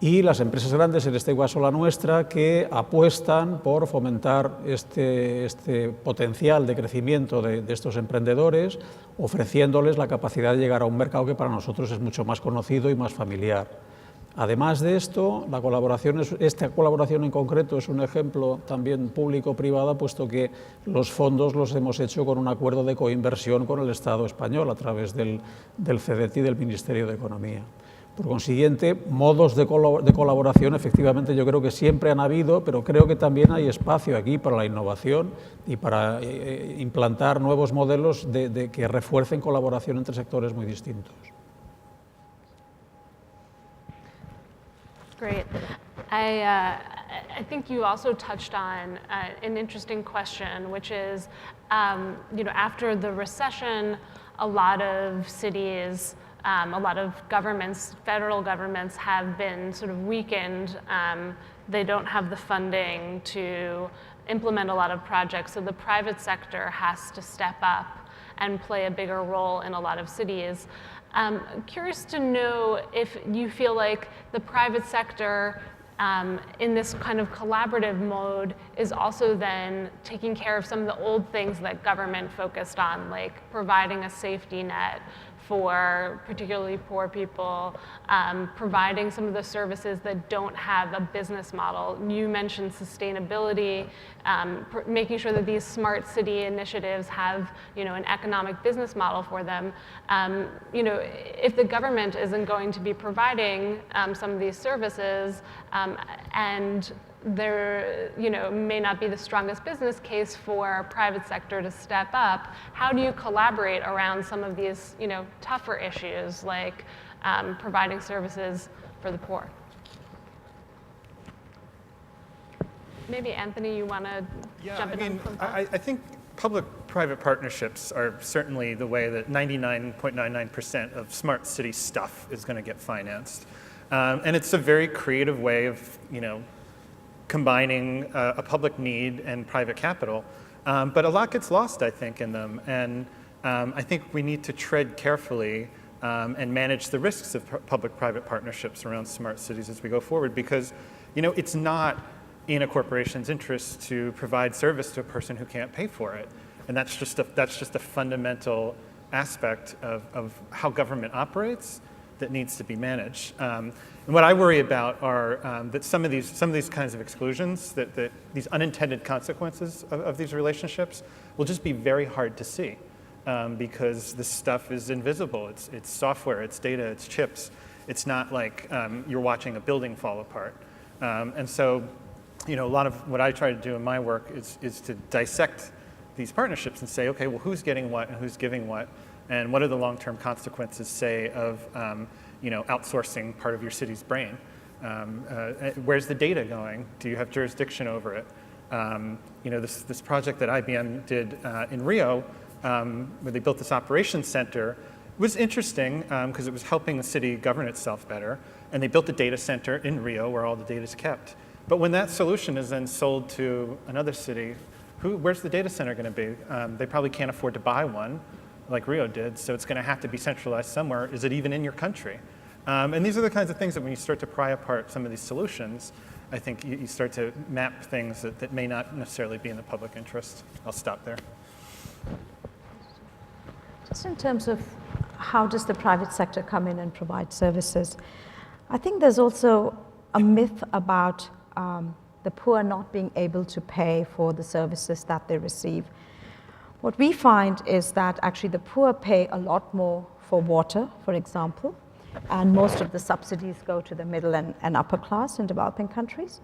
y las empresas grandes, en este caso la nuestra, que apuestan por fomentar este potencial de crecimiento de estos emprendedores, ofreciéndoles la capacidad de llegar a un mercado que para nosotros es mucho más conocido y más familiar. Además de esto, esta colaboración en concreto es un ejemplo también público-privada, puesto que los fondos los hemos hecho con un acuerdo de coinversión con el Estado español a través del CDT y del Ministerio de Economía. Por consiguiente, modos de colaboración, efectivamente, yo creo que siempre han habido, pero creo que también hay espacio aquí para la innovación y para implantar nuevos modelos que refuercen colaboración entre sectores muy distintos. Great. I think you also touched on an interesting question, which is, after the recession, a lot of cities, a lot of governments, federal governments, have been sort of weakened. They don't have the funding to implement a lot of projects, so the private sector has to step up and play a bigger role in a lot of cities. Curious to know if you feel like the private sector in this kind of collaborative mode is also then taking care of some of the old things that government focused on, like providing a safety net for particularly poor people, providing some of the services that don't have a business model. You mentioned sustainability, making sure that these smart city initiatives have, an economic business model for them. If the government isn't going to be providing some of these services, and there may not be the strongest business case for private sector to step up, how do you collaborate around some of these tougher issues like providing services for the poor? Maybe Anthony, you want to jump in on that? I think public-private partnerships are certainly the way that 99.99% of smart city stuff is going to get financed. And it's a very creative way of, combining a public need and private capital. But a lot gets lost, I think, in them. And I think we need to tread carefully and manage the risks of public-private partnerships around smart cities as we go forward, because, it's not in a corporation's interest to provide service to a person who can't pay for it. And that's just a fundamental aspect of how government operates that needs to be managed. And what I worry about are that some of these kinds of exclusions, that these unintended consequences of these relationships will just be very hard to see because this stuff is invisible. It's software, it's data, it's chips. It's not like you're watching a building fall apart. And so, a lot of what I try to do in my work is to dissect these partnerships and say, okay, well, who's getting what and who's giving what, and what are the long-term consequences, say, of outsourcing part of your city's brain? Where's the data going? Do you have jurisdiction over it? This project that IBM did in Rio, where they built this operations center, was interesting because it was helping the city govern itself better. And they built a data center in Rio where all the data is kept. But when that solution is then sold to another city, where's the data center going to be? They probably can't afford to buy one like Rio did, so it's going to have to be centralized somewhere. Is it even in your country? And these are the kinds of things that when you start to pry apart some of these solutions, I think you start to map things that may not necessarily be in the public interest. I'll stop there. Just in terms of how does the private sector come in and provide services, I think there's also a myth about the poor not being able to pay for the services that they receive. What we find is that actually the poor pay a lot more for water, for example, and most of the subsidies go to the middle and upper class in developing countries.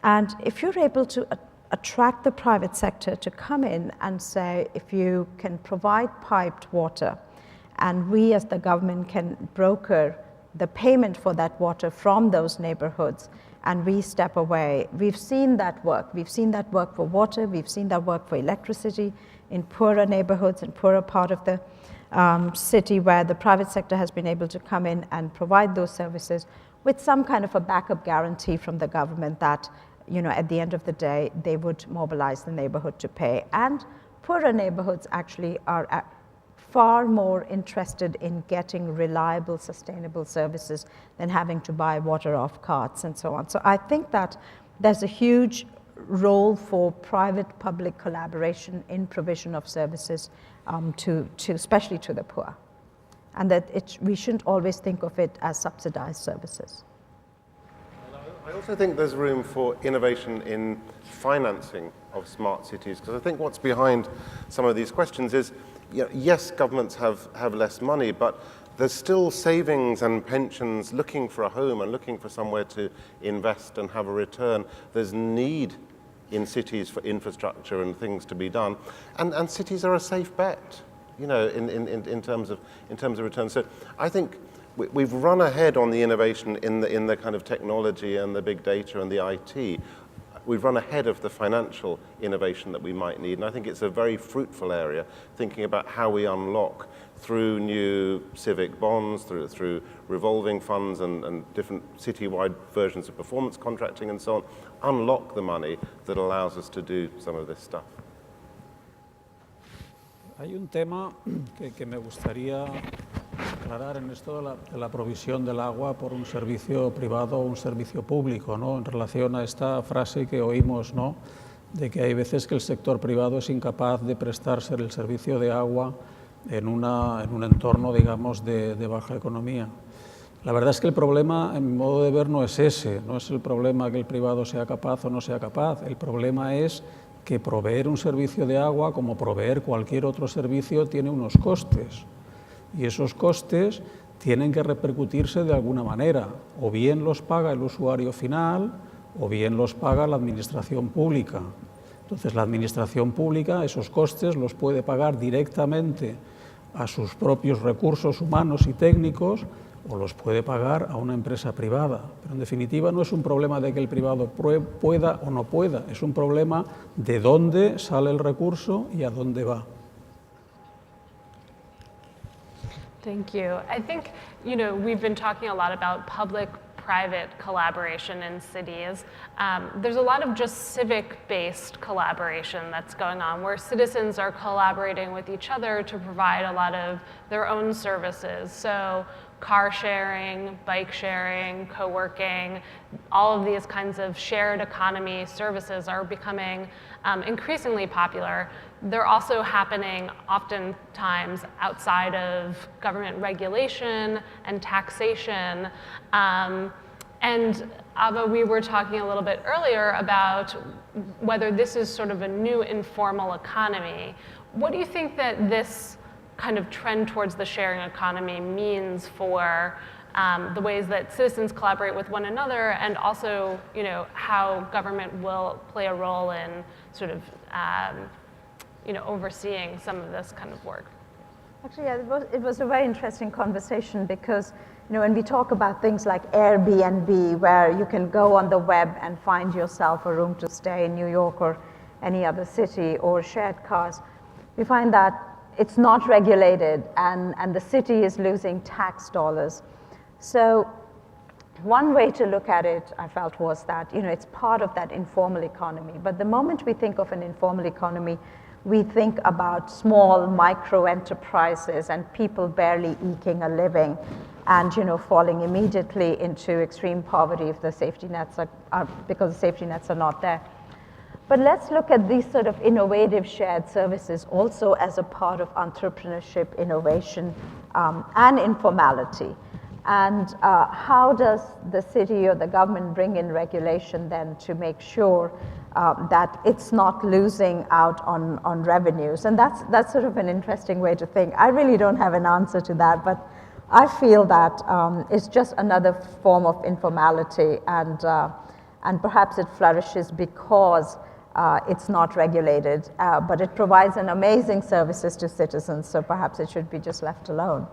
And if you're able to attract the private sector to come in and say, if you can provide piped water, and we as the government can broker the payment for that water from those neighborhoods, and we step away. We've seen that work. We've seen that work for water. We've seen that work for electricity in poorer neighborhoods, in poorer part of the city, where the private sector has been able to come in and provide those services with some kind of a backup guarantee from the government that, at the end of the day, they would mobilize the neighborhood to pay. And poorer neighborhoods actually are far more interested in getting reliable, sustainable services than having to buy water off carts and so on. So I think that there's a huge role for private-public collaboration in provision of services, especially to the poor, and that we shouldn't always think of it as subsidized services. I also think there's room for innovation in financing of smart cities, because I think what's behind some of these questions is, yes, governments have less money, but there's still savings and pensions looking for a home and looking for somewhere to invest and have a return. There's need in cities for infrastructure and things to be done, and cities are a safe bet, in terms of returns. So I think we've run ahead on the innovation in the kind of technology and the big data and the IT. We've run ahead of the financial innovation that we might need, and I think it's a very fruitful area, thinking about how we unlock through new civic bonds, through revolving funds and different citywide versions of performance contracting and so on, unlock the money that allows us to do some of this stuff. Hay un tema que me gustaría aclarar en esto de la provisión del agua por un servicio privado o un servicio público, ¿no? En relación a esta frase que oímos, ¿no? De que hay veces que el sector privado es incapaz de prestarse el servicio de agua en un entorno, digamos, de baja economía. La verdad es que el problema, en mi modo de ver, no es ese, no es el problema que el privado sea capaz o no sea capaz, el problema es que proveer un servicio de agua, como proveer cualquier otro servicio, tiene unos costes. Y esos costes tienen que repercutirse de alguna manera, o bien los paga el usuario final, o bien los paga la administración pública. Entonces, la administración pública esos costes los puede pagar directamente a sus propios recursos humanos y técnicos, o los puede pagar a una empresa privada. Pero en definitiva no es un problema de que el privado pueda o no pueda, es un problema de dónde sale el recurso y a dónde va. Thank you. I think, we've been talking a lot about public-private collaboration in cities. There's a lot of just civic-based collaboration that's going on, where citizens are collaborating with each other to provide a lot of their own services. So car sharing, bike sharing, co-working, all of these kinds of shared economy services are becoming increasingly popular. They're also happening oftentimes outside of government regulation and taxation. And Abha, we were talking a little bit earlier about whether this is sort of a new informal economy. What do you think that this kind of trend towards the sharing economy means for the ways that citizens collaborate with one another, and also, how government will play a role in sort of, overseeing some of this kind of work? Actually, yeah, it was a very interesting conversation because, when we talk about things like Airbnb, where you can go on the web and find yourself a room to stay in New York or any other city, or shared cars, we find that it's not regulated, and the city is losing tax dollars. So one way to look at it, I felt, was that it's part of that informal economy. But the moment we think of an informal economy, we think about small micro enterprises and people barely eking a living, and falling immediately into extreme poverty if the safety nets are because the safety nets are not there. But let's look at these sort of innovative shared services also as a part of entrepreneurship, innovation, and informality. And how does the city or the government bring in regulation then to make sure that it's not losing out on revenues? And that's sort of an interesting way to think. I really don't have an answer to that, but I feel that it's just another form of informality, and perhaps it flourishes because it's not regulated, but it provides an amazing services to citizens, so perhaps it should be just left alone.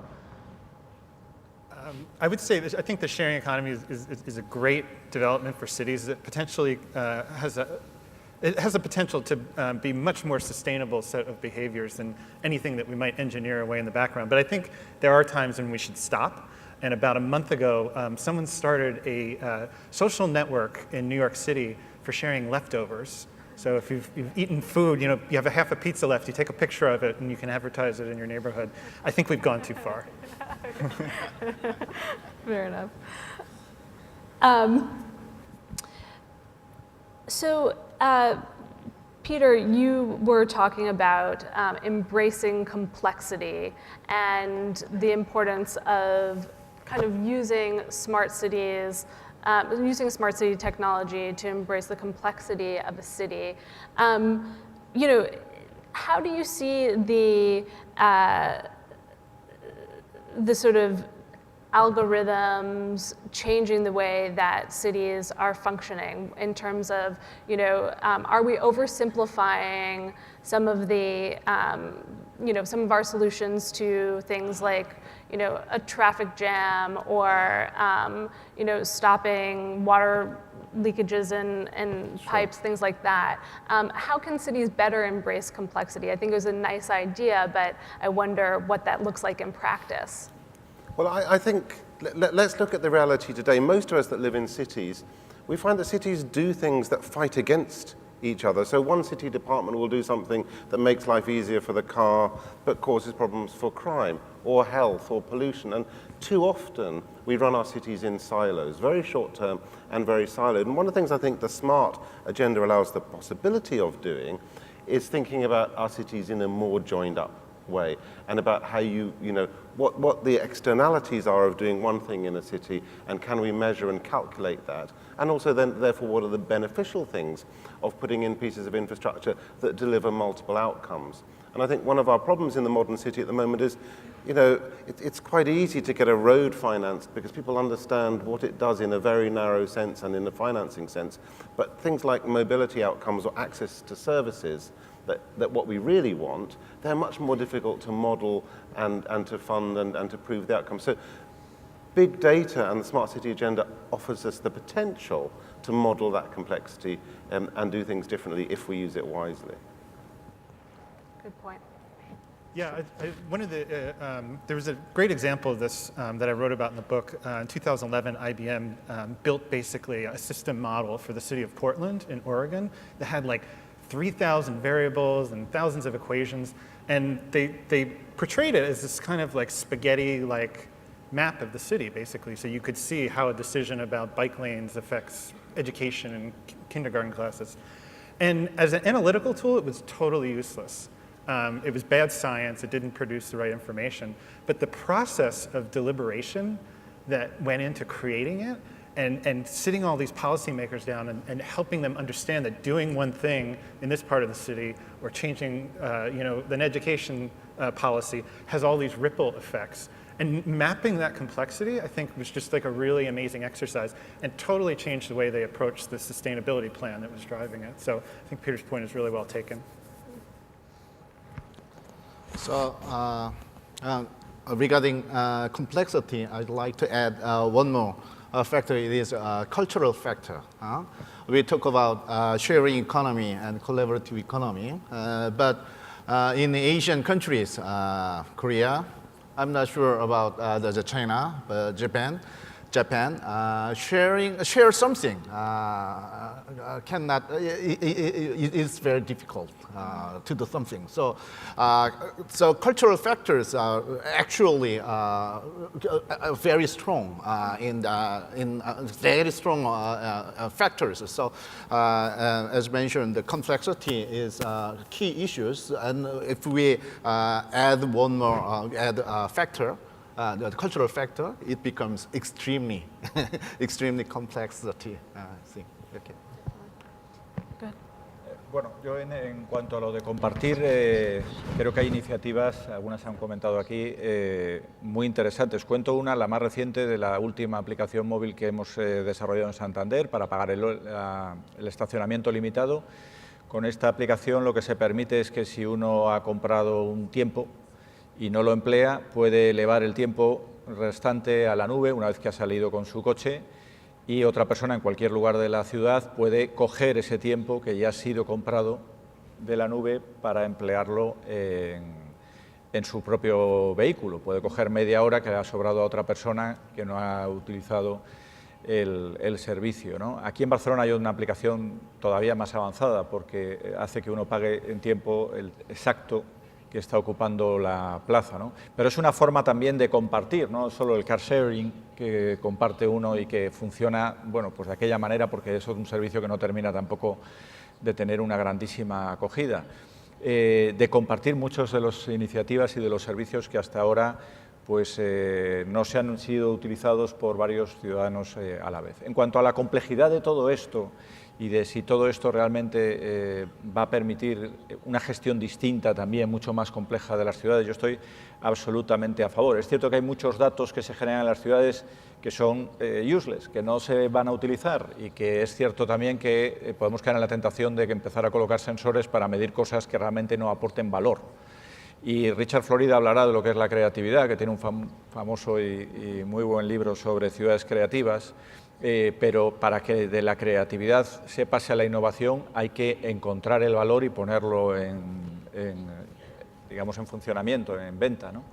I would say I think the sharing economy is a great development for cities that potentially has a potential to be much more sustainable set of behaviors than anything that we might engineer away in the background. But I think there are times when we should stop. And about a month ago, someone started a social network in New York City for sharing leftovers. So if you've eaten food, you have a half a pizza left, you take a picture of it and you can advertise it in your neighborhood. I think we've gone too far. Fair enough. Peter, you were talking about embracing complexity and the importance of kind of using smart cities, using smart city technology to embrace the complexity of a city. How do you see the sort of algorithms changing the way that cities are functioning in terms of, are we oversimplifying some of the, some of our solutions to things like, a traffic jam or, stopping water leakages in pipes, things like that. How can cities better embrace complexity? I think it was a nice idea, but I wonder what that looks like in practice. Well, I think let's look at the reality today. Most of us that live in cities, we find that cities do things that fight against each other. So one city department will do something that makes life easier for the car, but causes problems for crime or health or pollution. And too often we run our cities in silos, very short term and very siloed. And one of the things I think the SMART agenda allows the possibility of doing is thinking about our cities in a more joined up way, and about how what the externalities are of doing one thing in a city, and can we measure and calculate that, and also then therefore what are the beneficial things of putting in pieces of infrastructure that deliver multiple outcomes. And I think one of our problems in the modern city at the moment is, it's quite easy to get a road financed because people understand what it does in a very narrow sense and in a financing sense, but things like mobility outcomes or access to services that what we really want, they're much more difficult to model and to fund and to prove the outcome. So big data and the smart city agenda offers us the potential to model that complexity and do things differently if we use it wisely. Good point. Yeah, there was a great example of this that I wrote about in the book. In 2011, IBM built basically a system model for the city of Portland in Oregon that had like 3,000 variables and thousands of equations, and they portrayed it as this kind of like spaghetti-like map of the city, basically, so you could see how a decision about bike lanes affects education in kindergarten classes. And as an analytical tool, it was totally useless. It was bad science, it didn't produce the right information, but the process of deliberation that went into creating it and sitting all these policymakers down and helping them understand that doing one thing in this part of the city or changing an education policy has all these ripple effects. And mapping that complexity, I think, was just like a really amazing exercise and totally changed the way they approached the sustainability plan that was driving it. So I think Peter's point is really well taken. So regarding complexity, I'd like to add one more factor. It is a cultural factor. We talk about sharing economy and collaborative economy, but in Asian countries, Korea, I'm not sure about the China, but Japan, share something it's very difficult to do something. So cultural factors are actually very strong in very strong factors. So as mentioned, the complexity is key issues, and if we add one more factor, the cultural factor, it becomes extremely complexity. Sí. Okay. Good. Bueno, yo en cuanto a lo de compartir, creo que hay iniciativas, algunas se han comentado aquí, muy interesantes. Cuento una, la más reciente, de la última aplicación móvil que hemos desarrollado en Santander para pagar el estacionamiento limitado. Con esta aplicación lo que se permite es que si uno ha comprado un tiempo y no lo emplea, puede elevar el tiempo restante a la nube una vez que ha salido con su coche, y otra persona en cualquier lugar de la ciudad puede coger ese tiempo que ya ha sido comprado de la nube para emplearlo en su propio vehículo. Puede coger media hora que le ha sobrado a otra persona que no ha utilizado el servicio, ¿no? Aquí en Barcelona hay una aplicación todavía más avanzada porque hace que uno pague en tiempo exacto que está ocupando la plaza, ¿no? Pero es una forma también de compartir, no solo el car sharing que comparte uno y que funciona, bueno, pues de aquella manera, porque eso es un servicio que no termina tampoco de tener una grandísima acogida, de compartir muchas de las iniciativas y de los servicios que hasta ahora pues no se han sido utilizados por varios ciudadanos a la vez. En cuanto a la complejidad de todo esto y de si todo esto realmente va a permitir una gestión distinta también, mucho más compleja de las ciudades, yo estoy absolutamente a favor. Es cierto que hay muchos datos que se generan en las ciudades que son useless, que no se van a utilizar, y que es cierto también que podemos caer en la tentación de que empezar a colocar sensores para medir cosas que realmente no aporten valor. Y Richard Florida hablará de lo que es la creatividad, que tiene un famoso y muy buen libro sobre ciudades creativas, pero para que de la creatividad se pase a la innovación hay que encontrar el valor y ponerlo digamos, en funcionamiento, en venta, ¿no?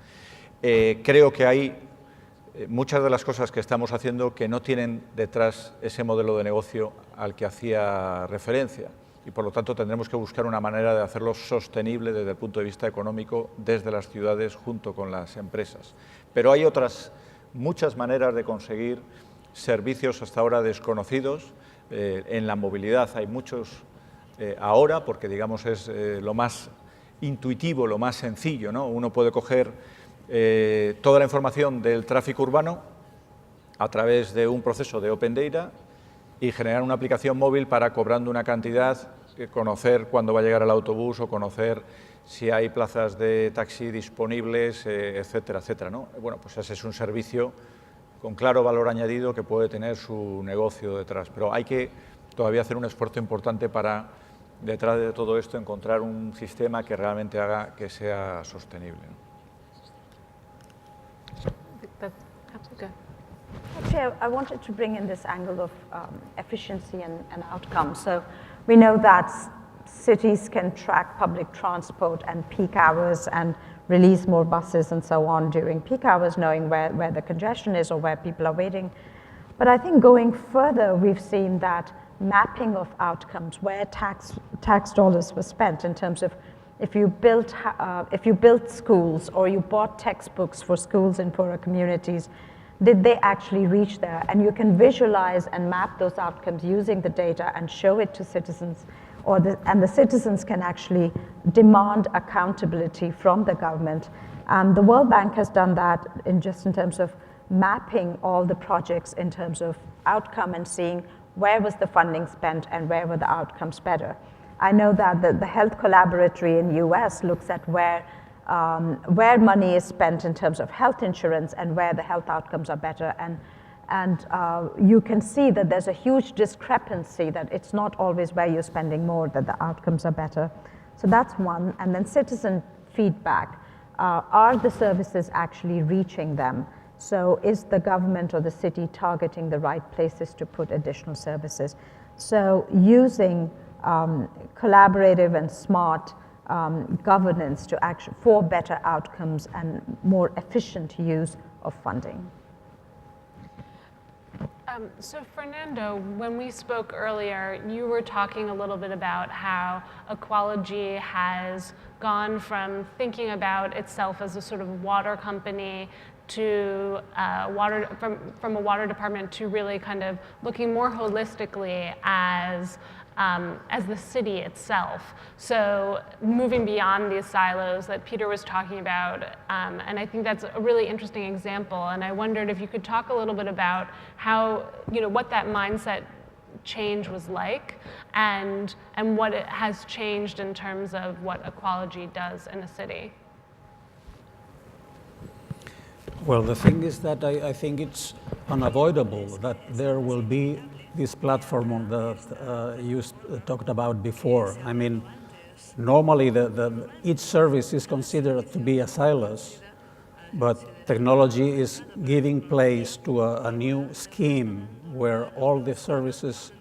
Creo que hay muchas de las cosas que estamos haciendo que no tienen detrás ese modelo de negocio al que hacía referencia, y por lo tanto tendremos que buscar una manera de hacerlo sostenible desde el punto de vista económico desde las ciudades junto con las empresas. Pero hay otras muchas maneras de conseguir servicios hasta ahora desconocidos. En la movilidad hay muchos ahora, porque digamos es lo más intuitivo, lo más sencillo, ¿no? Uno puede coger toda la información del tráfico urbano a través de un proceso de Open Data y generar una aplicación móvil para, cobrando una cantidad, conocer cuándo va a llegar el autobús o conocer si hay plazas de taxi disponibles, etcétera, etcétera, ¿no? Bueno, pues ese es un servicio con claro valor añadido que puede tener su negocio detrás, pero hay que todavía hacer un esfuerzo importante para, detrás de todo esto, encontrar un sistema que realmente haga que sea sostenible, ¿no? Actually, I wanted to bring in this angle of efficiency and outcome. So we know that cities can track public transport and peak hours and release more buses and so on during peak hours, knowing where the congestion is or where people are waiting. But I think going further, we've seen that mapping of outcomes, where tax dollars were spent in terms of if you built schools or you bought textbooks for schools in poorer communities, did they actually reach there? And you can visualize and map those outcomes using the data and show it to citizens, and the citizens can actually demand accountability from the government. The World Bank has done that in terms of mapping all the projects in terms of outcome and seeing where was the funding spent and where were the outcomes better. I know that the Health Collaboratory in US looks at where money is spent in terms of health insurance and where the health outcomes are better. And you can see that there's a huge discrepancy, that it's not always where you're spending more that the outcomes are better. So that's one. And then citizen feedback. Are the services actually reaching them? So is the government or the city targeting the right places to put additional services? So using collaborative and smart governance for better outcomes and more efficient use of funding. So Fernando, when we spoke earlier, you were talking a little bit about how Ecology has gone from thinking about itself as a sort of water company to from a water department to really kind of looking more holistically as the city itself. So moving beyond these silos that Peter was talking about, and I think that's a really interesting example. And I wondered if you could talk a little bit about how, what that mindset change was like, and what it has changed in terms of what Ecology does in a city. Well, the thing is that I think it's unavoidable that there will be this platform that you talked about before. I mean, normally each service is considered to be a silos, but technology is giving place to a new scheme where all the services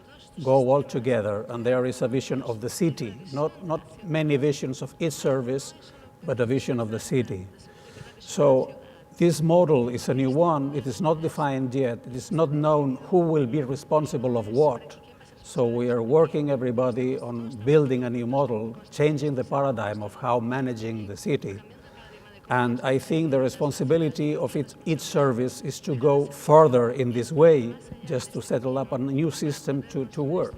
go all together, and there is a vision of the city, not many visions of each service, but a vision of the city. So this model is a new one. It is not defined yet. It is not known who will be responsible of what. So we are working, everybody, on building a new model, changing the paradigm of how managing the city. And I think the responsibility of each service is to go further in this way, just to settle up a new system to work.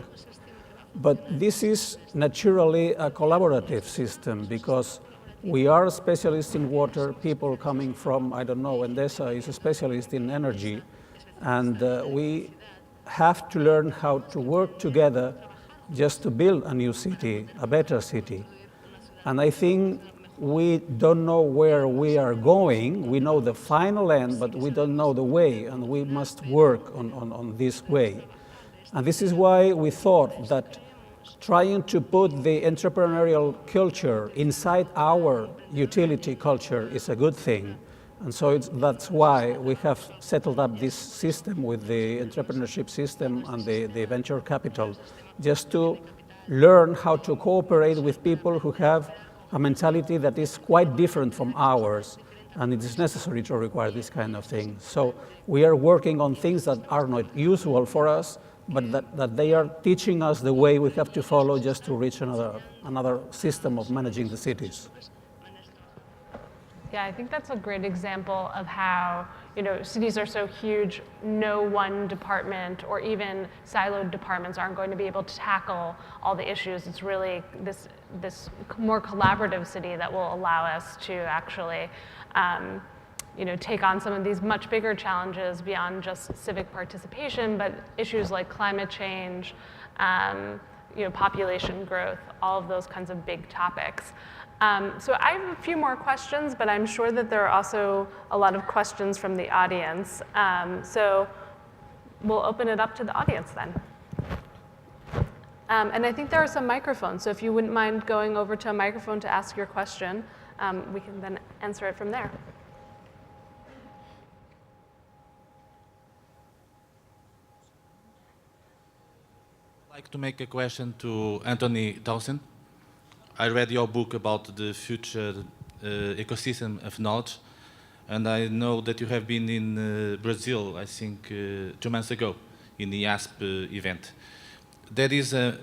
But this is naturally a collaborative system, because we are specialists in water, people coming from, I don't know, Endesa is a specialist in energy, and we have to learn how to work together just to build a new city, a better city. And I think we don't know where we are going. We know the final end, but we don't know the way, and we must work on this way. And this is why we thought that trying to put the entrepreneurial culture inside our utility culture is a good thing. And so that's why we have settled up this system with the entrepreneurship system and the venture capital, just to learn how to cooperate with people who have a mentality that is quite different from ours, and it is necessary to require this kind of thing. So we are working on things that are not usual for us, but that they are teaching us the way we have to follow just to reach another system of managing the cities. Yeah, I think that's a great example of how, cities are so huge, no one department or even siloed departments aren't going to be able to tackle all the issues. It's really this more collaborative city that will allow us to actually take on some of these much bigger challenges beyond just civic participation, but issues like climate change, population growth, all of those kinds of big topics. So I have a few more questions, but I'm sure that there are also a lot of questions from the audience. So we'll open it up to the audience then. And I think there are some microphones, so if you wouldn't mind going over to a microphone to ask your question, we can then answer it from there. I'd like to make a question to Anthony Townsend. I read your book about the future ecosystem of knowledge, and I know that you have been in Brazil, I think 2 months ago, in the ASP event. There is a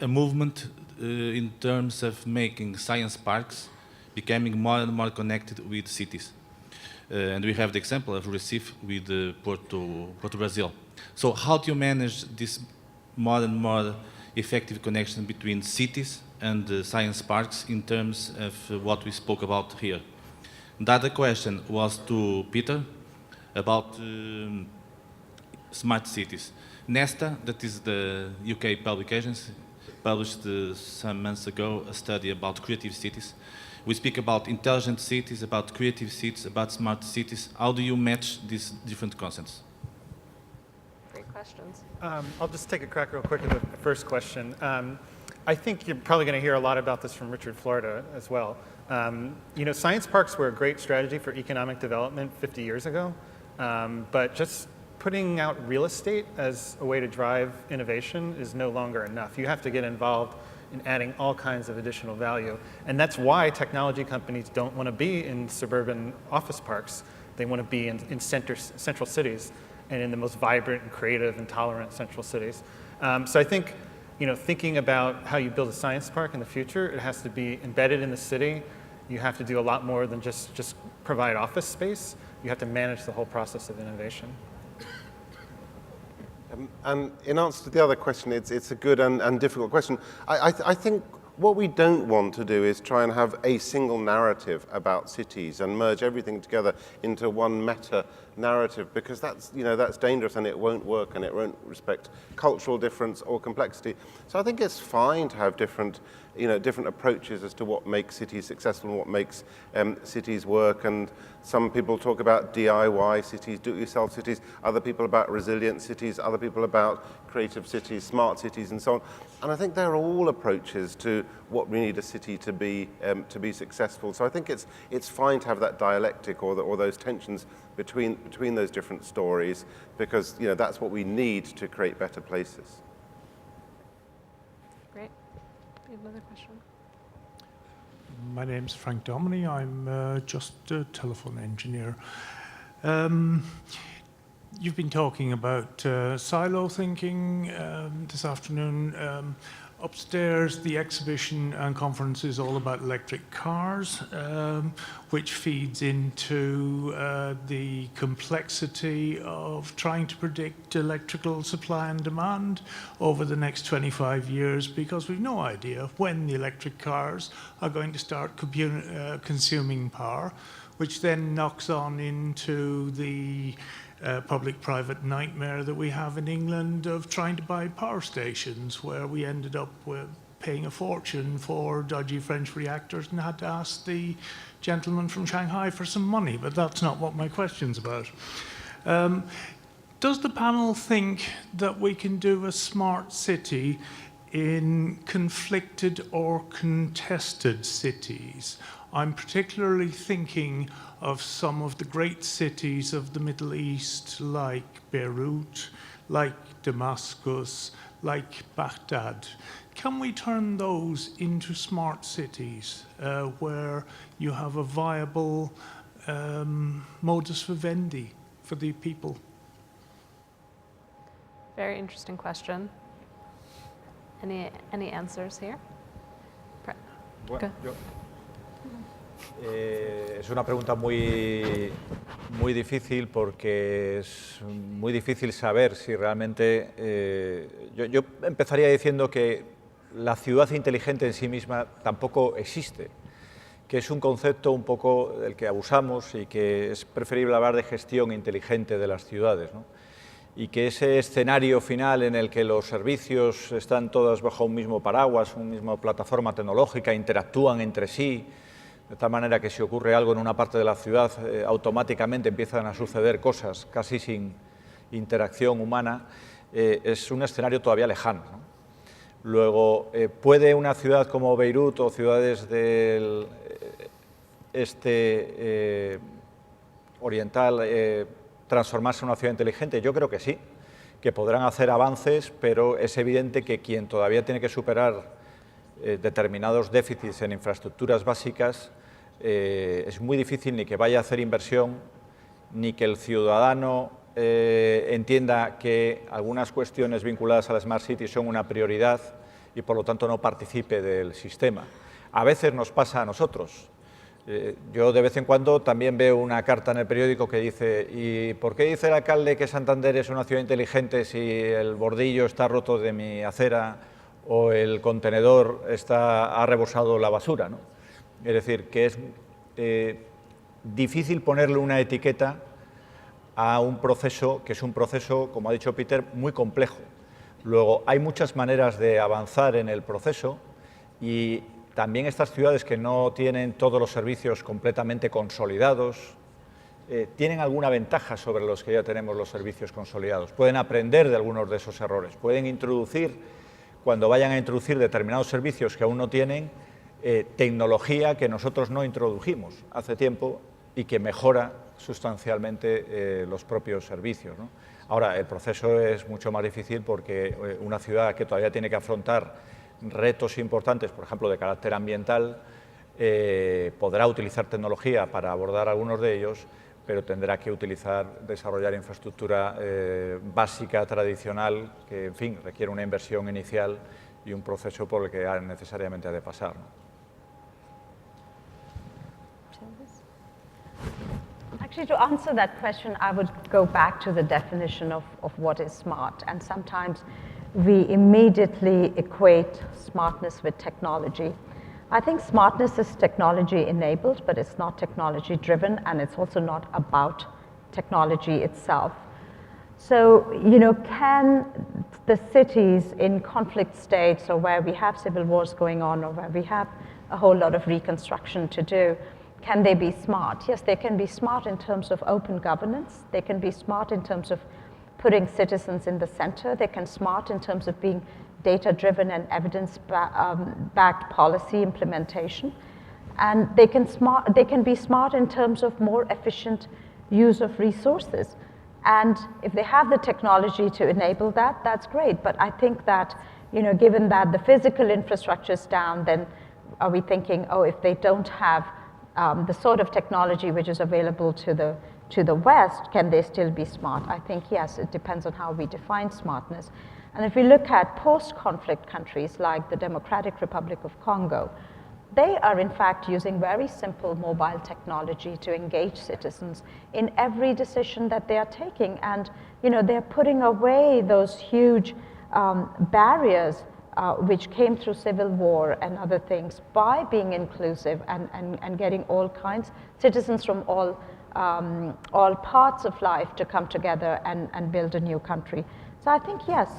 movement in terms of making science parks becoming more and more connected with cities. And we have the example of Recife with Porto Brazil. So how do you manage this more and more effective connection between cities and science parks in terms of what we spoke about here? The other question was to Peter about smart cities. Nesta, that is the UK public agency, published some months ago a study about creative cities. We speak about intelligent cities, about creative cities, about smart cities. How do you match these different concepts? Great questions. I'll just take a crack real quick at the first question. I think you're probably going to hear a lot about this from Richard Florida as well. You know, science parks were a great strategy for economic development 50 years ago, but just putting out real estate as a way to drive innovation is no longer enough. You have to get involved in adding all kinds of additional value. And that's why technology companies don't want to be in suburban office parks. They want to be in central cities and in the most vibrant and creative and tolerant central cities. So I think, you know, thinking about how you build a science park in the future, it has to be embedded in the city. You have to do a lot more than just provide office space. You have to manage the whole process of innovation. And in answer to the other question, it's a good and difficult question. I think what we don't want to do is try and have a single narrative about cities and merge everything together into one meta narrative, because that's dangerous and it won't work and it won't respect cultural difference or complexity. So I think it's fine to have different approaches as to what makes cities successful and what makes cities work. And some people talk about DIY cities, do-it-yourself cities, other people about resilient cities, other people about creative cities, smart cities, and so on. And I think they're all approaches to what we need a city to be successful. So I think it's fine to have that dialectic or those tensions between those different stories, because that's what we need to create better places. Great. We have another question. My name's Frank Dominy. I'm just a telephone engineer. You've been talking about silo thinking this afternoon. Upstairs, the exhibition and conference is all about electric cars, which feeds into the complexity of trying to predict electrical supply and demand over the next 25 years, because we've no idea when the electric cars are going to start consuming power, which then knocks on into the public-private nightmare that we have in England of trying to buy power stations, where we ended up with paying a fortune for dodgy French reactors and had to ask the gentleman from Shanghai for some money, but that's not what my question's about. Does the panel think that we can do a smart city in conflicted or contested cities? I'm particularly thinking of some of the great cities of the Middle East, like Beirut, like Damascus, like Baghdad. Can we turn those into smart cities where you have a viable modus vivendi for the people? Very interesting question. Any answers here? Bueno, es una pregunta muy difícil, porque es muy difícil saber si realmente... yo empezaría diciendo que la ciudad inteligente en sí misma tampoco existe, que es un concepto un poco del que abusamos y que es preferible hablar de gestión inteligente de las ciudades, ¿no? Y que ese escenario final en el que los servicios están todos bajo un mismo paraguas, una misma plataforma tecnológica, interactúan entre sí, de tal manera que si ocurre algo en una parte de la ciudad, automáticamente empiezan a suceder cosas casi sin interacción humana, es un escenario todavía lejano, ¿no? Luego, ¿puede una ciudad como Beirut o ciudades del este oriental transformarse en una ciudad inteligente? Yo creo que sí. que podrán hacer avances, pero es evidente que quien todavía tiene que superar determinados déficits en infraestructuras básicas, es muy difícil ni que vaya a hacer inversión, ni que el ciudadano entienda que algunas cuestiones vinculadas a la Smart City son una prioridad y por lo tanto no participe del sistema. A veces nos pasa a nosotros. Yo de vez en cuando también veo una carta en el periódico que dice ¿y por qué dice el alcalde que Santander es una ciudad inteligente si el bordillo está roto de mi acera o el contenedor ha rebosado la basura, ¿no? Es decir, que es difícil ponerle una etiqueta a un proceso que es un proceso, como ha dicho Peter, muy complejo. Luego, hay muchas maneras de avanzar en el proceso y también estas ciudades que no tienen todos los servicios completamente consolidados, tienen alguna ventaja sobre los que ya tenemos los servicios consolidados. Pueden aprender de algunos de esos errores, pueden introducir, cuando vayan a introducir determinados servicios que aún no tienen, tecnología que nosotros no introdujimos hace tiempo y que mejora sustancialmente los propios servicios, ¿no? Ahora, el proceso es mucho más difícil porque una ciudad que todavía tiene que afrontar retos importantes, por ejemplo, de carácter ambiental, podrá utilizar tecnología para abordar algunos de ellos, pero tendrá que desarrollar infraestructura básica, tradicional, que, en fin, requiere una inversión inicial y un proceso por el que necesariamente ha de pasar, ¿no? Actually, to answer that question, I would go back to the definition of what is smart. And sometimes we immediately equate smartness with technology. I think smartness is technology enabled, but it's not technology driven, and it's also not about technology itself. So, can the cities in conflict states or where we have civil wars going on or where we have a whole lot of reconstruction to do, can they be smart? Yes, they can be smart in terms of open governance. They can be smart in terms of putting citizens in the center. They can be smart in terms of being data-driven and evidence-backed policy implementation. And they can be smart in terms of more efficient use of resources. And if they have the technology to enable that, that's great. But I think that, given that the physical infrastructure is down, then are we thinking, oh, if they don't have the sort of technology which is available to the West, can they still be smart? I think yes, it depends on how we define smartness. And if we look at post-conflict countries like the Democratic Republic of Congo, they are in fact using very simple mobile technology to engage citizens in every decision that they are taking. And they're putting away those huge barriers which came through civil war and other things by being inclusive and getting all kinds, citizens from all parts of life to come together and build a new country. So I think, yes,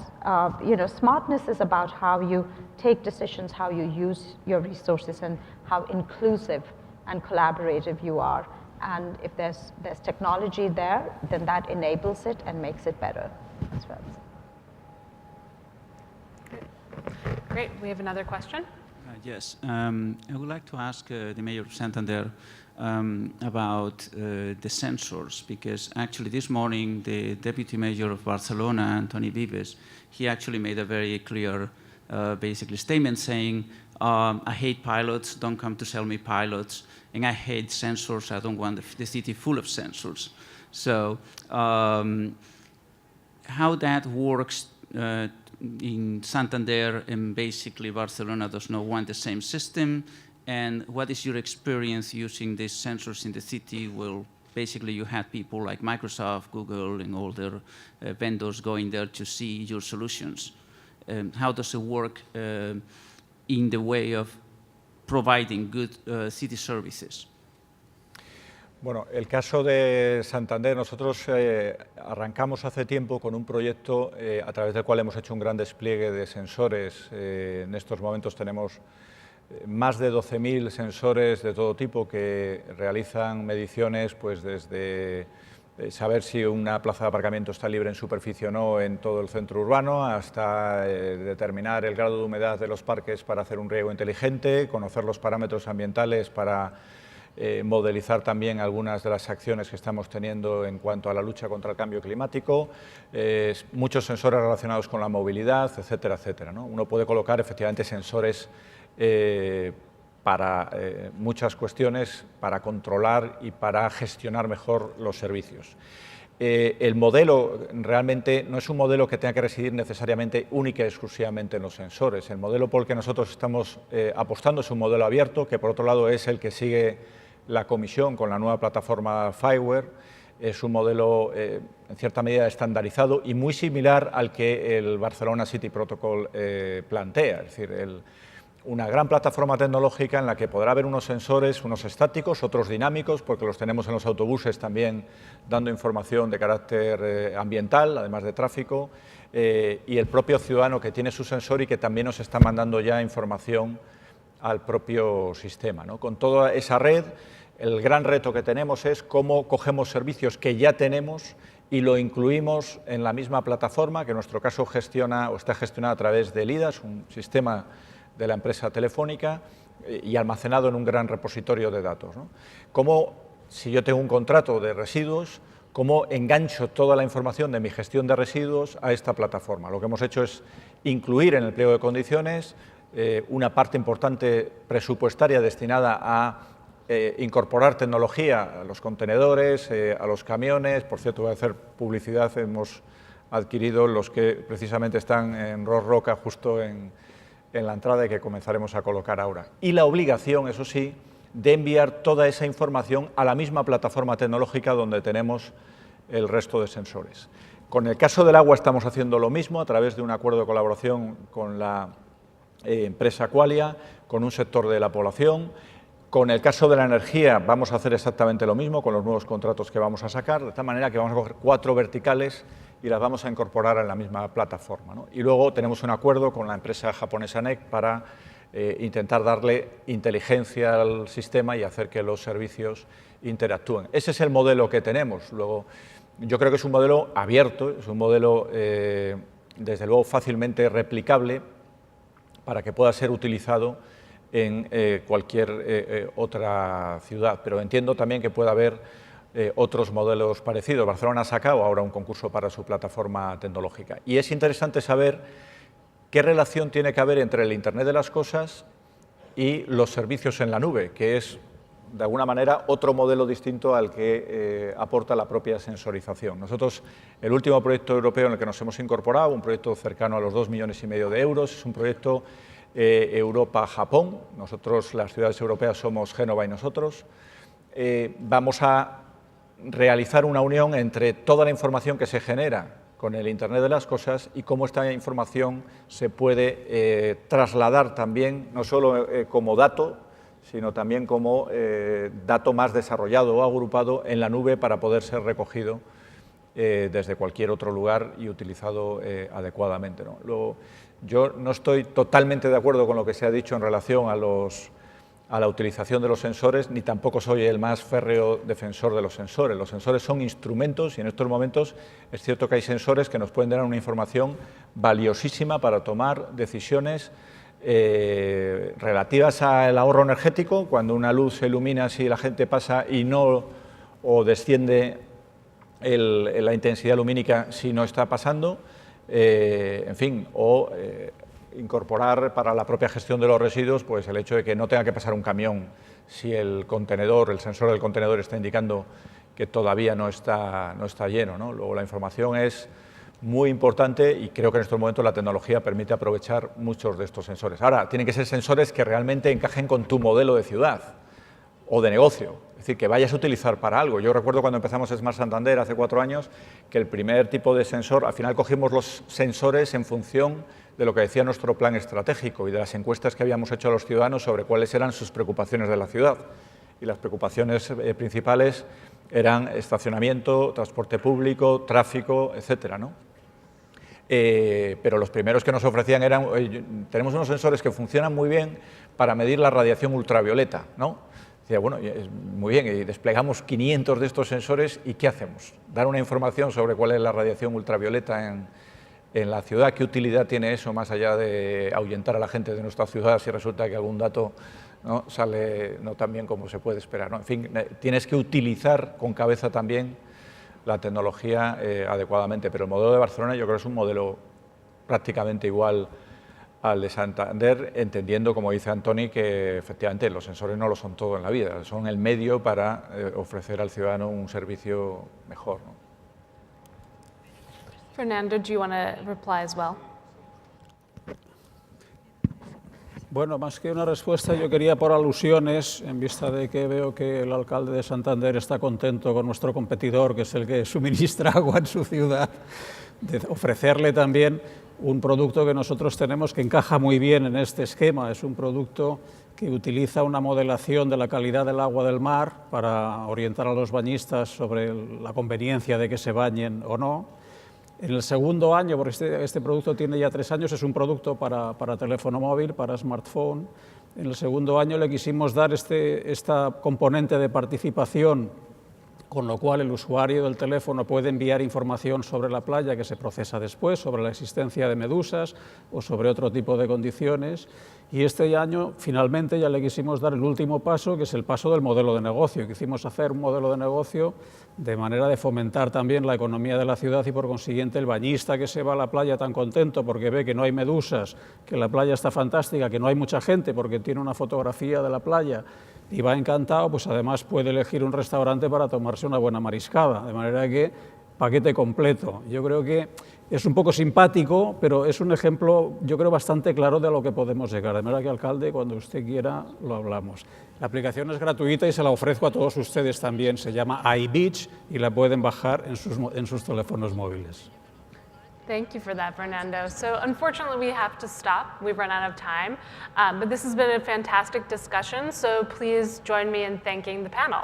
smartness is about how you take decisions, how you use your resources, and how inclusive and collaborative you are. And if there's technology there, then that enables it and makes it better as well. Great, we have another question. Yes, I would like to ask the Mayor of Santander about the sensors, because actually this morning the Deputy Mayor of Barcelona, Antoni Vives, he actually made a very clear basically statement saying, I hate pilots, don't come to sell me pilots, and I hate sensors, I don't want the city full of sensors. So how that works in Santander and basically Barcelona does not want the same system, and what is your experience using these sensors in the city? Well, basically you had people like Microsoft, Google, and all their vendors going there to see your solutions. How does it work in the way of providing good city services? Bueno, el caso de Santander, nosotros arrancamos hace tiempo con un proyecto a través del cual hemos hecho un gran despliegue de sensores. En estos momentos tenemos más de 12.000 sensores de todo tipo que realizan mediciones pues desde saber si una plaza de aparcamiento está libre en superficie o no en todo el centro urbano, hasta determinar el grado de humedad de los parques para hacer un riego inteligente, conocer los parámetros ambientales para modelizar también algunas de las acciones que estamos teniendo en cuanto a la lucha contra el cambio climático, muchos sensores relacionados con la movilidad, etcétera, etcétera, ¿no? Uno puede colocar efectivamente sensores para muchas cuestiones, para controlar y para gestionar mejor los servicios. El modelo realmente no es un modelo que tenga que residir necesariamente única y exclusivamente en los sensores. El modelo por el que nosotros estamos apostando es un modelo abierto, que por otro lado es el que sigue la Comisión con la nueva plataforma Fireware. Es un modelo en cierta medida estandarizado y muy similar al que el Barcelona City Protocol plantea, es decir, una gran plataforma tecnológica en la que podrá haber unos sensores, unos estáticos, otros dinámicos, porque los tenemos en los autobuses también dando información de carácter ambiental, además de tráfico, y el propio ciudadano que tiene su sensor y que también nos está mandando ya información al propio sistema, ¿no? Con toda esa red, el gran reto que tenemos es cómo cogemos servicios que ya tenemos y lo incluimos en la misma plataforma, que en nuestro caso gestiona o está gestionada a través del IDAS, un sistema de la empresa telefónica, y almacenado en un gran repositorio de datos, ¿no? Cómo, si yo tengo un contrato de residuos, cómo engancho toda la información de mi gestión de residuos a esta plataforma. Lo que hemos hecho es incluir en el pliego de condiciones una parte importante presupuestaria destinada a incorporar tecnología a los contenedores, a los camiones. Por cierto, voy a hacer publicidad, hemos adquirido los que precisamente están en Ros Roca, justo en la entrada, y que comenzaremos a colocar ahora. Y la obligación, eso sí, de enviar toda esa información a la misma plataforma tecnológica donde tenemos el resto de sensores. Con el caso del agua estamos haciendo lo mismo a través de un acuerdo de colaboración con la empresa Qualia, con un sector de la población. Con el caso de la energía vamos a hacer exactamente lo mismo con los nuevos contratos que vamos a sacar, de tal manera que vamos a coger 4 verticales y las vamos a incorporar en la misma plataforma, ¿no? Y luego tenemos un acuerdo con la empresa japonesa NEC para intentar darle inteligencia al sistema y hacer que los servicios interactúen. Ese es el modelo que tenemos. Luego, yo creo que es un modelo abierto, es un modelo desde luego fácilmente replicable para que pueda ser utilizado en cualquier otra ciudad, pero entiendo también que pueda haber otros modelos parecidos. Barcelona ha sacado ahora un concurso para su plataforma tecnológica y es interesante saber qué relación tiene que haber entre el Internet de las cosas y los servicios en la nube, que es de alguna manera otro modelo distinto al que aporta la propia sensorización. Nosotros, el último proyecto europeo en el que nos hemos incorporado, un proyecto cercano a los 2,5 millones de euros, es un proyecto Europa-Japón. Nosotros, las ciudades europeas, somos Génova y nosotros. Vamos a realizar una unión entre toda la información que se genera con el Internet de las cosas y cómo esta información se puede trasladar también, no solo como dato, sino también como dato más desarrollado o agrupado en la nube para poder ser recogido desde cualquier otro lugar y utilizado adecuadamente, ¿no? Yo no estoy totalmente de acuerdo con lo que se ha dicho en relación a la utilización de los sensores, ni tampoco soy el más férreo defensor de los sensores. Los sensores son instrumentos y en estos momentos es cierto que hay sensores que nos pueden dar una información valiosísima para tomar decisiones relativas al ahorro energético, cuando una luz se ilumina si la gente pasa y no, o desciende la intensidad lumínica si no está pasando, en fin, o incorporar para la propia gestión de los residuos pues el hecho de que no tenga que pasar un camión si el contenedor, el sensor del contenedor está indicando que todavía no está lleno, ¿no? Luego la información es muy importante y creo que en estos momentos la tecnología permite aprovechar muchos de estos sensores. Ahora, tienen que ser sensores que realmente encajen con tu modelo de ciudad o de negocio, es decir, que vayas a utilizar para algo. Yo recuerdo cuando empezamos Smart Santander hace 4 años que el primer tipo de sensor, al final cogimos los sensores en función de lo que decía nuestro plan estratégico y de las encuestas que habíamos hecho a los ciudadanos sobre cuáles eran sus preocupaciones de la ciudad. Y las preocupaciones principales eran estacionamiento, transporte público, tráfico, etcétera, ¿no? Pero los primeros que nos ofrecían eran, tenemos unos sensores que funcionan muy bien para medir la radiación ultravioleta, ¿no? Decía, bueno, muy bien, y desplegamos 500 de estos sensores, ¿y qué hacemos? Dar una información sobre cuál es la radiación ultravioleta en la ciudad, ¿qué utilidad tiene eso más allá de ahuyentar a la gente de nuestra ciudad si resulta que algún dato no sale no tan bien como se puede esperar, ¿no? En fin, tienes que utilizar con cabeza también la tecnología adecuadamente, pero el modelo de Barcelona yo creo que es un modelo prácticamente igual al de Santander, entendiendo, como dice Antoni, que efectivamente los sensores no lo son todo en la vida, son el medio para ofrecer al ciudadano un servicio mejor, ¿no? Fernando, do you want to reply as well? Bueno, más que una respuesta, yo quería por alusiones, en vista de que veo que el alcalde de Santander está contento con nuestro competidor, que es el que suministra agua en su ciudad, de ofrecerle también un producto que nosotros tenemos que encaja muy bien en este esquema. Es un producto que utiliza una modelación de la calidad del agua del mar para orientar a los bañistas sobre la conveniencia de que se bañen o no. En el segundo año, porque este producto tiene ya 3 años, es un producto para teléfono móvil, para smartphone. En el segundo año le quisimos dar esta componente de participación, con lo cual el usuario del teléfono puede enviar información sobre la playa que se procesa después, sobre la existencia de medusas o sobre otro tipo de condiciones. Y este año, finalmente, ya le quisimos dar el último paso, que es el paso del modelo de negocio. Quisimos hacer un modelo de negocio de manera de fomentar también la economía de la ciudad y, por consiguiente, el bañista que se va a la playa tan contento porque ve que no hay medusas, que la playa está fantástica, que no hay mucha gente porque tiene una fotografía de la playa y va encantado, pues además puede elegir un restaurante para tomarse una buena mariscada, de manera que paquete completo. Yo creo que es un poco simpático, pero es un ejemplo, yo creo, bastante claro de a lo que podemos llegar. De manera que, alcalde, cuando usted quiera, lo hablamos. La aplicación es gratuita y se la ofrezco a todos ustedes también. Se llama iBeach y la pueden bajar en sus teléfonos móviles. Thank you for that, Fernando. So unfortunately, we have to stop. We've run out of time. But this has been a fantastic discussion, so please join me in thanking the panel.